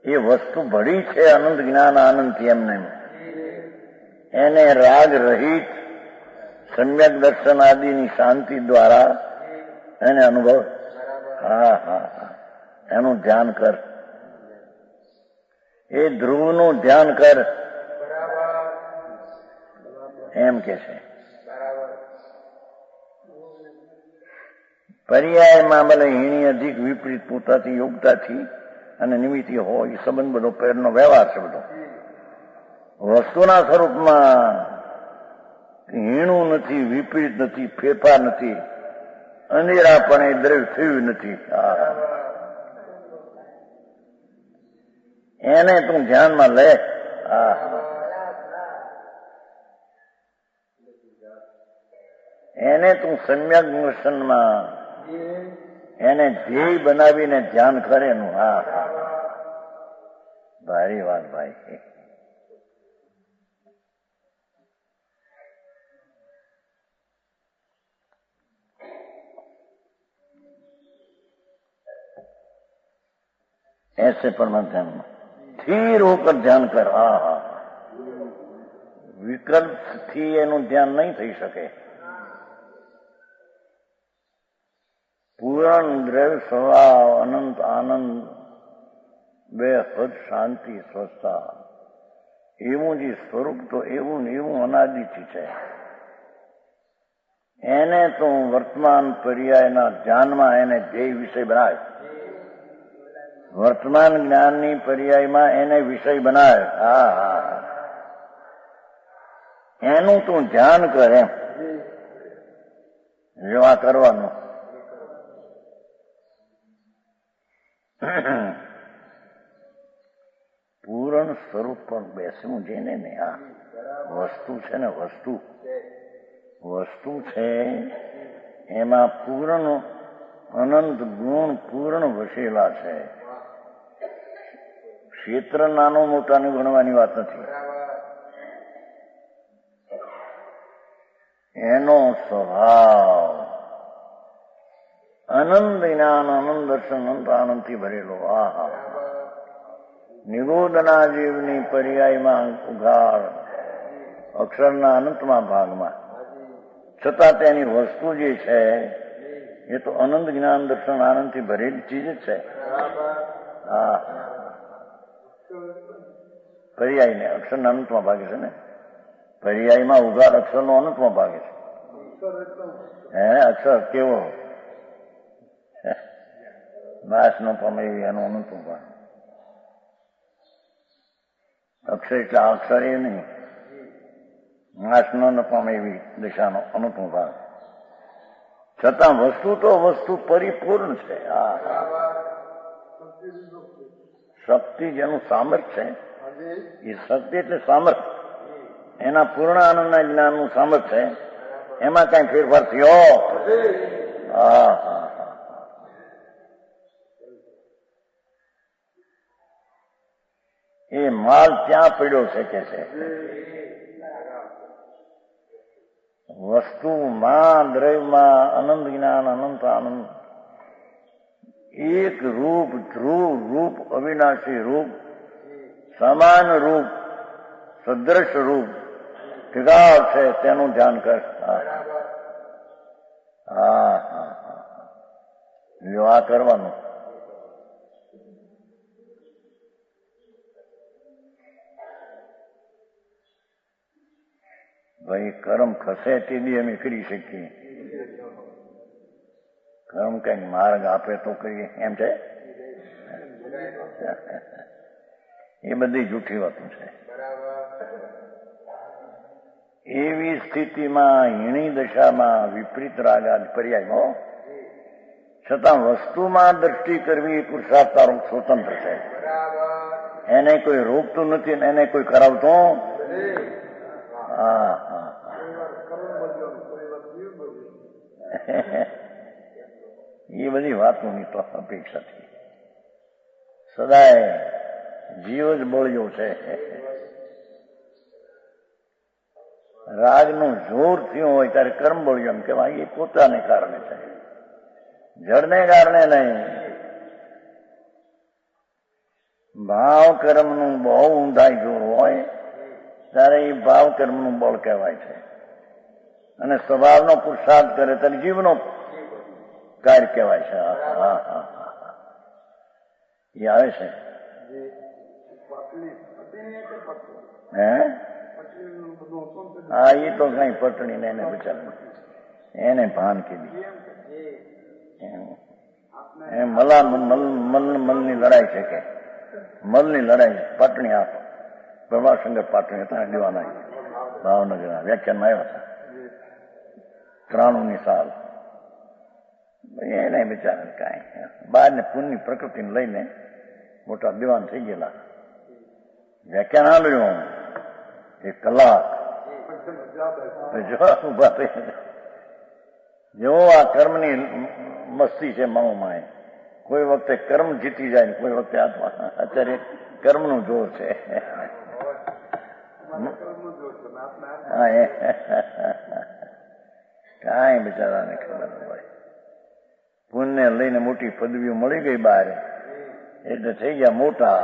ये वस्तु बड़ी છે અનંત જ્ઞાન આનંદથી એમને એને રાગ રહિત સમ્યક દર્શન આદિની શાંતિ દ્વારા એને અનુભવ. એનું ધ્યાન કર, એ ધ્રુવનું ધ્યાન કર એમ કે છે. પર્યાયમાં ભલે હીણી અધિક વિપરીત પોતાથી યોગતાથી અને નિમિત્તિ હોય એ સંબંધ બધો પેરનો વ્યવહાર છે. બધો વસ્તુના સ્વરૂપમાં હીણું નથી, વિપરીત નથી, ફેરફાર નથી, અંધેરાપણે દ્રવ્ય થયું નથી. એને તું ધ્યાનમાં લે. એને તું સમ્યક દર્શનમાં એને ધ્યેય બનાવીને ધ્યાન કરે નું. હા હા, ભારી વાત ભાઈ. ऐसे परम ध्यान में स्थिर होकर ध्यान कर. હા હા, વિકલ્પ થી એનું ધ્યાન નહીં થઈ શકે. પૂરણ દ્રવ્ય સ્વભાવ અનંત આનંદ બે હદ શાંતિ સ્વસ્થતા એવું જે સ્વરૂપ તો એવું ને એવું અનાદિથી છે. એને તો વર્તમાન પર્યાયના ધ્યાનમાં એને ધ્યેય વિષય બનાવે. વર્તમાન જ્ઞાનની પર્યાયમાં એને વિષય બનાવે. હા હા, એનું તું ધ્યાન કર એમ જેવા કરવાનું. પૂરણ સ્વરૂપ પણ બેસવું જેને ને આ વસ્તુ છે ને, વસ્તુ છે એમાં પૂર્ણ અનંત ગુણ પૂર્ણ વસેલા છે. ક્ષેત્ર નાનો મોટાની ગણવાની વાત નથી. એનો સ્વભાવ આનંદ જ્ઞાન આનંદ દર્શન અનંત આનંદથી ભરેલો. આહા, નિગોદના જીવની પર્યાયમાં ઉઘાડ અક્ષરના અનંતમાં ભાગમાં, છતાં તેની વસ્તુ જે છે એ તો અનંત જ્ઞાન દર્શન આનંદથી ભરેલી ચીજ જ છે. હા, પર્યાય ને અક્ષરના અનંતમાં ભાગે છે ને. પર્યાયમાં ઉઘાડ અક્ષરનો અનંતમાં ભાગે છે. હે, અક્ષર કેવો નાશ ન પામે એવી એનો અનંતમાં ભાગ. અક્ષર એટલે અક્ષર એ નહીં, નાશ ન પામે એવી દિશાનો અનંતનો ભાગ. છતાં વસ્તુ તો વસ્તુ પરિપૂર્ણ છે. હા, શક્તિ જેનું સામર્થ્ય છે, એ શક્તિ એટલે સામર્થ્ય. એના પૂર્ણ આનંદના જ્ઞાનનું સામર્થ્ય છે, એમાં કઈ ફેરફાર થયો. હા હા, એ માલ ત્યાં પડ્યો છે કે છે. વસ્તુમાં દ્રવ્યમાં અનંત જ્ઞાન અનંત આનંદ એક રૂપ ધ્રુવ રૂપ અવિનાશી રૂપ સમાન રૂપ સદ્રશ રૂપ ઠીકાવ છે તેનું ધ્યાન કર. હા હા, જો આ કરવાનું. ભાઈ કર્મ ખસે તે દી અમે કરી શકીએ. કર્મ કઈક માર્ગ આપે તો કરીએ એમ છે. એ બધી જૂઠી વાતો છે. એવી સ્થિતિમાં હીણી દશામાં વિપરીત રાગ પર્યાયમાં છતાં વસ્તુમાં દ્રષ્ટિ કરવી એ પુરુષાર્થ તારો સ્વતંત્ર છે. એને કોઈ રોકતું નથી ને એને કોઈ કરાવતું. હા હા, એ બધી વાતોની તો અપેક્ષાથી સદાય જીવ જ બળ્યો છે. રાગનું જોર થયું હોય ત્યારે કર્મ બળ્યો એમ કહેવાય. એ પોતાને કારણે છે, જળને કારણે નહીં. ભાવ કર્મનું બહુ ઊંડાઈ જોર હોય ત્યારે એ ભાવ કર્મનું બળ કહેવાય છે. અને સ્વભાવનો પુરુષાર્થ કરે ત્યારે જીવનો કાર્ય કહેવાય છે. હા હા, એ આવે છે. હે, હા, એ તો કઈ પટણી ને એને બિચારા એને ભાન કીધી. મલની લડાઈ છે કે મલની લડાઈ પાટણી આપો પ્રભાશંકર પાટણી હતા દીવાના ભાવનગરના વ્યાખ્યાનમાં આવ્યા હતા 93ની સાલ. એને બિચારા કાંઈ બહાર ને પૂનની પ્રકૃતિને લઈને મોટા દીવાન થઈ ગયેલા. વ્યાખ્યાન આપ્યું 1 કલાક. ઉભા થઈ જેવો આ કર્મની મસ્તી છે માઓમાં, કોઈ વખતે કર્મ જીતી જાય ને કોઈ વખતે આત્મા. અત્યારે કર્મનું જોર છે. કાંઈ બિચારાને ખબર ન હોય. પુણ્ય લઈને મોટી પદવીઓ મળી ગઈ બહાર એટલે થઈ ગયા મોટા.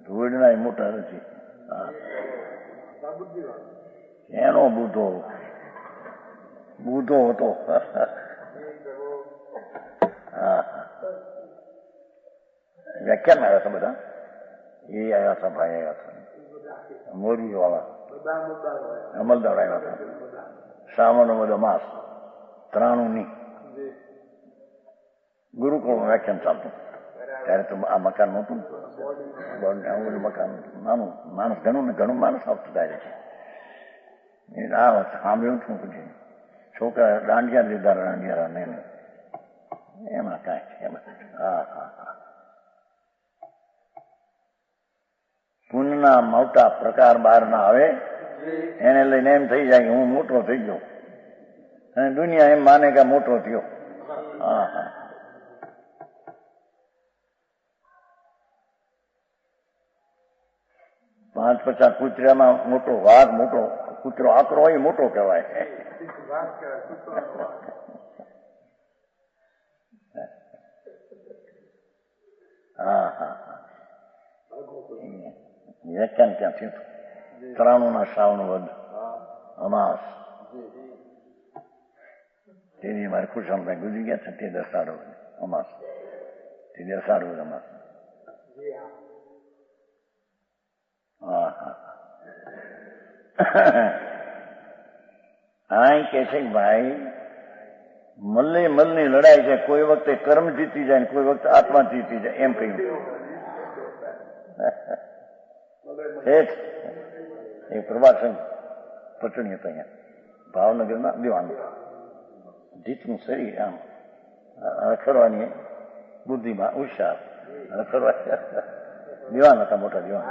ધૂળના મોટા નથી. એનો બુધો હતો. વ્યાખ્યાન આવ્યા હતા બધા. એ આવ્યા હતા, ભાઈ આવ્યા હતા, મોરબી વાળા અમલદાર આવ્યા હતા. શ્રાવણનો બધો માસ 93ની ગુરુકુળમાં વ્યાખ્યાન ચાલતું. ત્યારે તો આ મકાન નહોતું, મકાન નાનું માણસ ઘણું માણસ આવતું ત્યારે છે. આ સાંભળ્યું છું પછી છોકરા દાંડિયા લીધા, દાંડિયા નહીં એમાં કાંઈ. હા હા હા. પુણ્યના મોટા પ્રકાર બહાર ના આવે એને લઈને એમ થઈ જાય કે હું મોટો થઈ ગયો, અને દુનિયા એમ માને કે મોટો થયો. હા હા. 5-50 કૂતરામાં મોટો વાઘ, મોટો કૂતરો આકરો હોય મોટો કહેવાય. હા હા હા. વ્યાખ્યાન ક્યાં થયું? 93ના શ્રાવણ વદ અમાસ. તેની મારે ખુશાલભાઈ ગુજરી ગયા છે. તે દસાડો અમાસ, તે દસાડો અમાસ. હા હા. આ કે છે ભાઈ મલની લડાઈ છે. કોઈ વખતે કર્મ જીતી જાય ને કોઈ વખતે આત્મા જીતી જાય એમ કહ્યું. એ પ્રભાસન પટણી હતા અહીંયા ભાવનગરના દિવાનું. જીતનું શરીર આમ રખડવાની બુદ્ધિમાં હોશિયાર, રખડવા દિવાન હતા, મોટા દિવાન.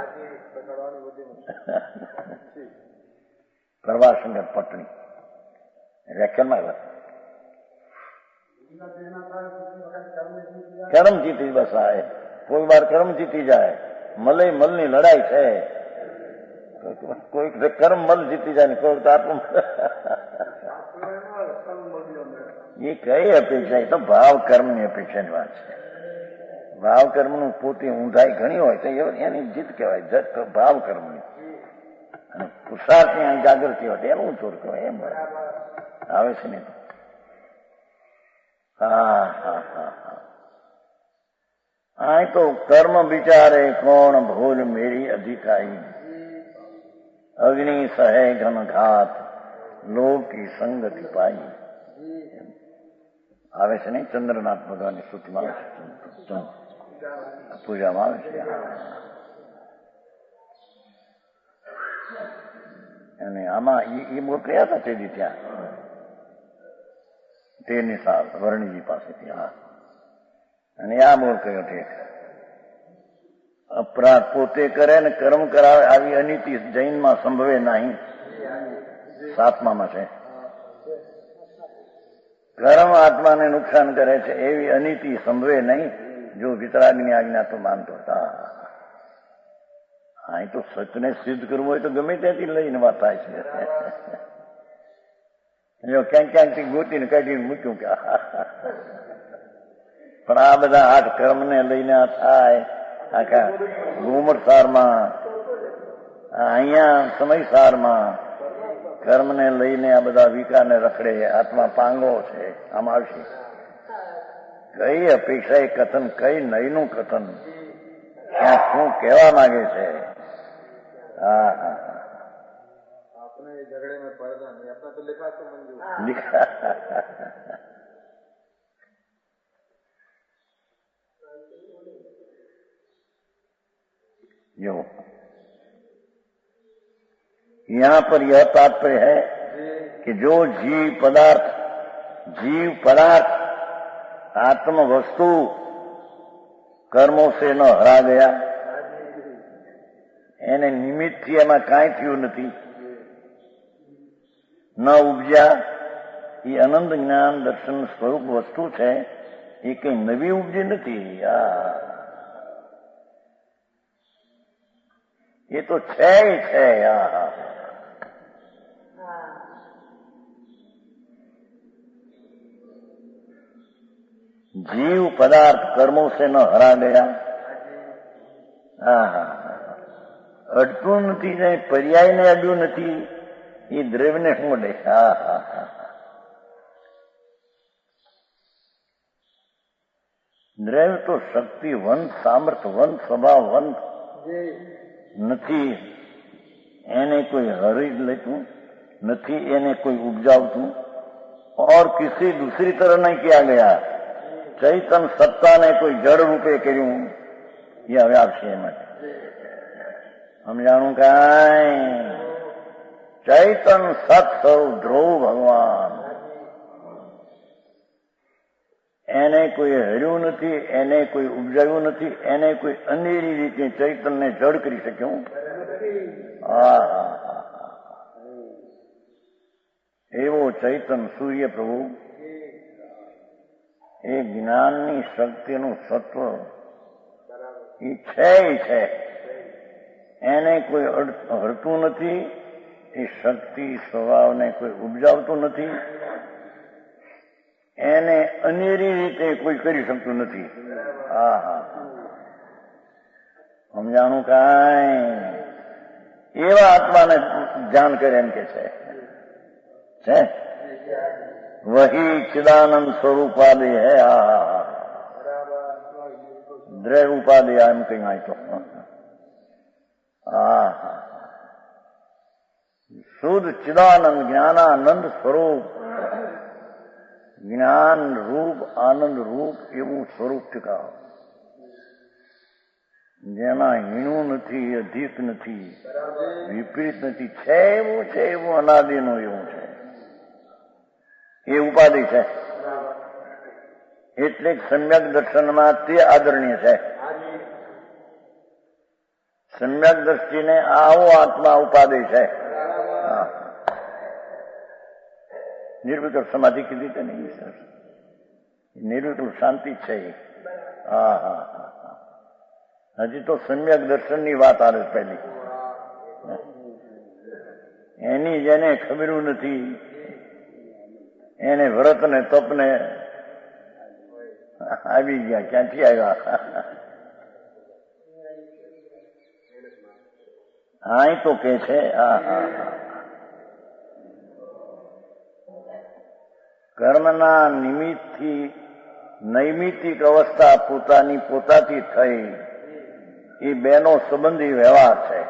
પ્રભાશંકર પટણી વ્યાખ્યાનમાં આવ્યા. કર્મ જીતી બસ આ કોઈ વાર કર્મ જીતી જાય. મલની લડાઈ છે. કોઈ કર્મ મલ જીતી જાય ને કોઈ આત્મ. એ કઈ અપેક્ષા? એ તો ભાવ કર્મની અપેક્ષાની વાત છે. ભાવ કર્મનું પોતે ઊંધાઈ ઘણી હોય તો એની જીત કહેવાય, ભાવ કર્મની. અને પુરુષાર્થની જાગૃતિ હોય એનું ચોર કહેવાય. એમ આવે છે ને. હા હા હા હા. આ તો કર્મ વિચારે કોણ ભૂલ મેરી અધિકારી, અગ્નિ સહે ઘન ઘાત લોક કી સંગતિ પાઈ. આવે છે ને ચંદ્રનાથ ભગવાનની સ્તુતિમાં આવે છે, પૂજામાં આવે છે. અને આમાં એ બોલ કયા હતા તે દી ત્યાં 13ની સાલ વર્ણીજી પાસેથી. હા. અને આ બોલ કયો ઠેક અપરાધ પોતે કરે ને કર્મ કરાવે આવી અનીતિ જૈનમાં સંભવે નહીં. 7મામાં છે. કર્મ આત્માને નુકસાન કરે છે એવી અનીતિ સંભવે નહીં જો વિતરાગની આજ્ઞા તો માનતો હતા. હા, એ તો સચને સિદ્ધ કરવું હોય તો ગમે ત્યાંથી લઈને વાત થાય છે. ક્યાંકથી ગોતીને કાઢીને મૂક્યું કે પણ આ બધા આઠ કર્મને લઈને થાય. આખા ઘુમટસારમાં, અહીંયા સમયસારમાં કર્મને લઈને આ બધા વિકારને રખડે. આત્મા પાંગો છે. આમ આવશે કઈ અપેક્ષા? એ કથન કઈ નહીનું કથન? ક્યાં શું કહેવા માંગે છે? હા હા. अपने झगड़े में पड़ना नहीं, अपना तो लिखा तो मंजूर. जो यहां पर यह तात्पर्य है कि जो जीव पदार्थ आत्म वस्तु कर्मों से न हरा गया, એને નિમિત્તથી એમાં કાંઈ થયું નથી, ન ઉપજ્યા એ અનંત જ્ઞાન દર્શન સ્વરૂપ વસ્તુ છે, એ કઈ નવી ઉપજી નથી. એ તો છે. जीव पदार्थ कर्मों से न हरा गया. અડતું નથી ને પર્યાયને અડ્યું નથી, એ દ્રવ્યને શું અડે? દ્રવ્ય તો શક્તિવંત, સામર્થ્યવંત, સ્વભાવવંત નથી. એને કોઈ હરી લેતું નથી, એને કોઈ ઉપજાવતું. और किसी दूसरी तरह नहीं किया गया. ચૈતન સત્તાને કોઈ જળ રૂપે કર્યું, એ હવે આપશે એમાં સમજાણું કાંઈ. ચૈતન સત સ્વરૂપ ધ્રુવ ભગવાન, એને કોઈ હર્યું નથી, એને કોઈ ઉપજાવ્યું નથી, એને કોઈ અનેરી રીતે ચૈતનને જળ કરી શક્યું. એવો ચૈતન સૂર્ય પ્રભુ એ જ્ઞાનની શક્તિનું સત્વ એ છે. એને કોઈ હરતું નથી, એ શક્તિ સ્વભાવને કોઈ ઉપજાવતું નથી, એને અનેરી રીતે કોઈ કરી શકતું નથી. સમજાણું કાંઈ. એવા આત્માને ધ્યાન કરે એમ કે છે वही चिदानंद स्वरूपादि है. द्रव्य उपाधि एम कहीं आई तो शुद्ध चिदानंद ज्ञानानंद स्वरूप, જ્ઞાન રૂપ આનંદ રૂપ એવું સ્વરૂપ ટીકા, જેના હીણું નથી, અધિક નથી, વિપરીત નથી, છે એવું અનાદિનું એવું છે. એ ઉપાધિ છે. એટલે સમ્યક દર્શનમાં તે આદરણીય છે. સમ્યક દ્રષ્ટિને આવો આત્મા ઉપાધિ છે. નિર્વિકલ્પ સમાધિ કીધી છે ને, નિર્વિકલ્પ શાંતિ છે. હજી તો સમ્યક દર્શનની વાત આવે પહેલી. એની જેને ખબરું નથી, એને વ્રત ને તપ ને આવી ગયા. ક્યાંથી આવ્યા? અહીં તો કે છે કર્મના નિમિત્તથી નૈમિતિક અવસ્થા પોતાથી થઈ, એ બેનો સંબંધી વ્યવહાર છે.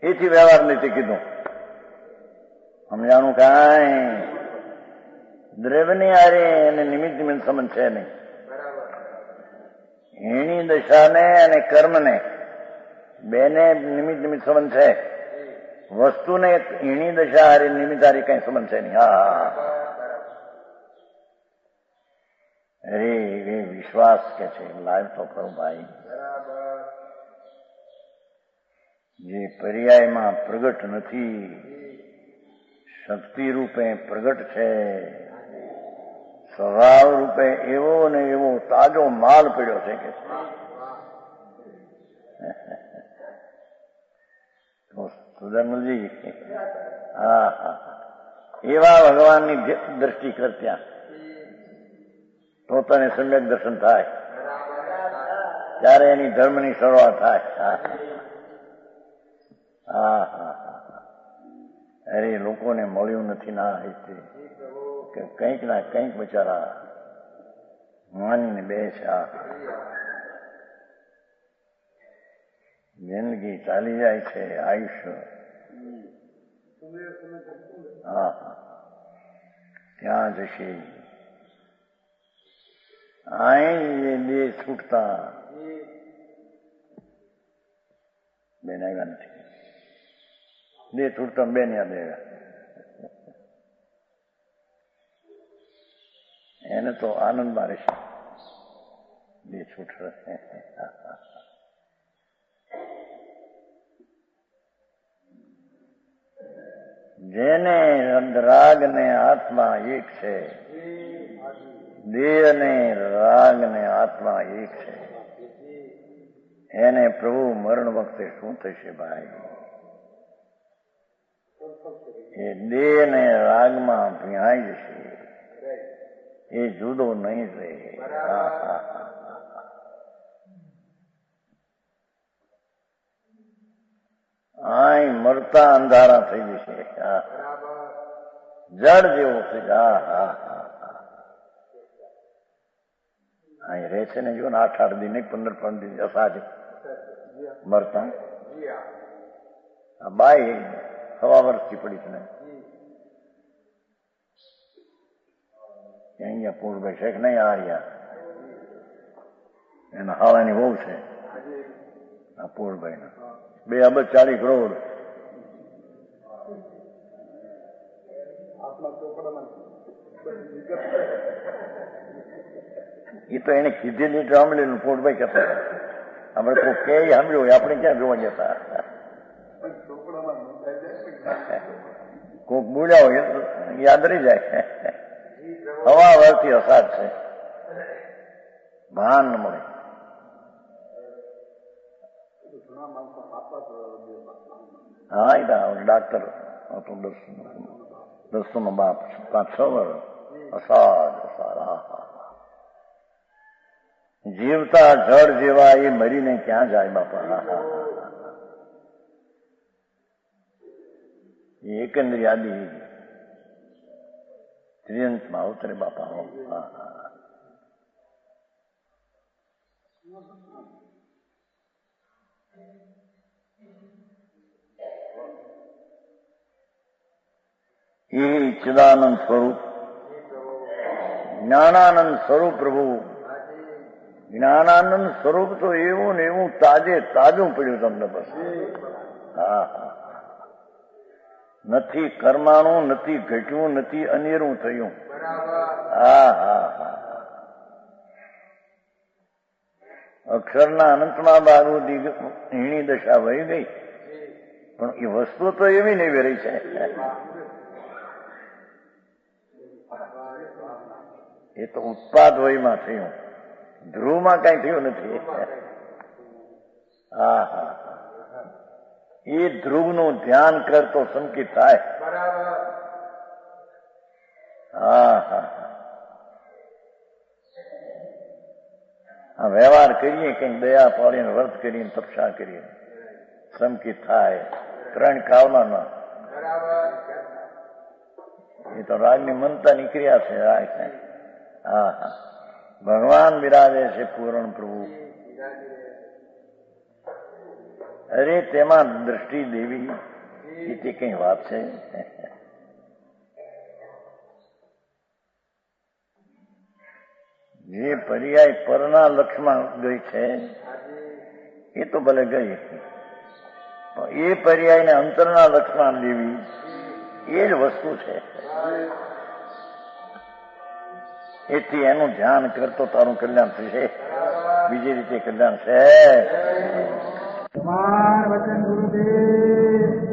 એથી વ્યવહાર નથી કીધું. સમજાણું કાંઈ. દ્રવ્યની હારે એને નિમિત્ત સંબંધ છે નહીં. હીણી દશાને અને કર્મને બેને નિમિત્ત સંબંધ છે. વસ્તુને હીણી દશા હારે નિમિત્ત હારે કઈ સંબંધ છે નહીં. અરે એ વિશ્વાસ કે છે લાઈવ તો ખરું ભાઈ. જે પર્યાયમાં પ્રગટ નથી, શક્તિ રૂપે પ્રગટ છે, સ્વભાવ રૂપે એવો ને એવો તાજો માલ પડ્યો છે કે સુધર્મજી. એવા ભગવાનની દ્રષ્ટિ કર ત્યાં તો તને સમ્યક દર્શન થાય, ત્યારે એની ધર્મની શરૂઆત થાય. અરે લોકોને મળ્યું નથી ના કે કંઈક ના કંઈક બચારા માનીને બે છે. જિંદગી ચાલી જાય છે, આયુષ્ય. ત્યાં જશે. અહીં બે છૂટતા બેન આવ્યા નથી. બે છૂટતા બેન યાદ આવ્યા. એને તો આનંદમાં રહેશે. બે છૂટ જેને રાગ ને આત્મા એક છે, દેહ ને રાગ ને આત્મા એક છે, એને પ્રભુ મરણ વખતે શું થશે ભાઈ? એ દેહ ને રાગમાં ભીણાઈ જશે, એ જુદો નહીં રહે. આય મરતા અંધારા થઈ જશે, જડ જેવો થઈ જાય. અહીં રહે છે ને, જો ને 8-8 દિન 15-15 દિન અસાજે મરતા. આ બાઈ 1.5 વર્ષથી પડી છે ને, અહીંયા પૂરભાઈ શેખ નહીં આર્યા, એના હાવાની બહુ છે આ પૂરભાઈ ના 2 અબજ 40 કરોડ. એ તો એને કીધેલી સાંભળેલું પૂરભાઈ કહેતા હતા. આપણે કોઈ કે સાંભળ્યું હોય, આપણે ક્યાં જોવા જતા? કોક બોલ્યા હોય યાદ રહી જાય. હવા વળતી અસાદ છે, ભાન ન મળે. હા એ ડાક્ટર હતો, 10 નો બાપ, 5-6 વર્ષ અસાદ અસાદ. જીવતા જળ જેવા એ મરીને ક્યાં જાય બાપા? એકંદર યાદી ત્રિયંતમાં ઉતરે બાપા. એ ચિદાનંદ સ્વરૂપ, જ્ઞાનાનંદ સ્વરૂપ પ્રભુ. જ્ઞાનાનંદ સ્વરૂપ તો એવું ને એવું તાજે તાજું પડ્યું તમને બસ. હા હા, નથી કરમાણું, નથી ઘટ્યું, નથી અનેરું થયું. હા હા હા, અક્ષરના અનંતમાં બાગુ હીણી દશા વહી ગઈ, પણ એ વસ્તુ તો એવી નહીં વેરી છે. એ તો ઉત્પાદ વયમાં થયું, ધ્રુવમાં કઈ થયું નથી. હા હા, એ ધ્રુવનું ધ્યાન કરતો સંકિત થાય. હા હા, વ્યવહાર કરીએ, કઈક દયા પાડીને, વ્રત કરીને, તપસ્યા કરીએ, સંકિત થાય. 3 કાવના એ તો રાજની મનતા નીકળ્યા છે. હા હા, ભગવાન બિરાજે છે પૂરણ પ્રભુ. અરે તેમાં દ્રષ્ટિ દેવી એ તે કઈ વાત છે? જે પર્યાય પરના લક્ષમાં ગઈ છે એ તો ભલે ગઈ, પણ એ પર્યાયને અંતરના લક્ષમાં લેવી એ જ વસ્તુ છે. એથી એનું ધ્યાન કરતો તારું કલ્યાણ થશે, બીજી રીતે કલ્યાણ છે. વચન ગુરુદેવ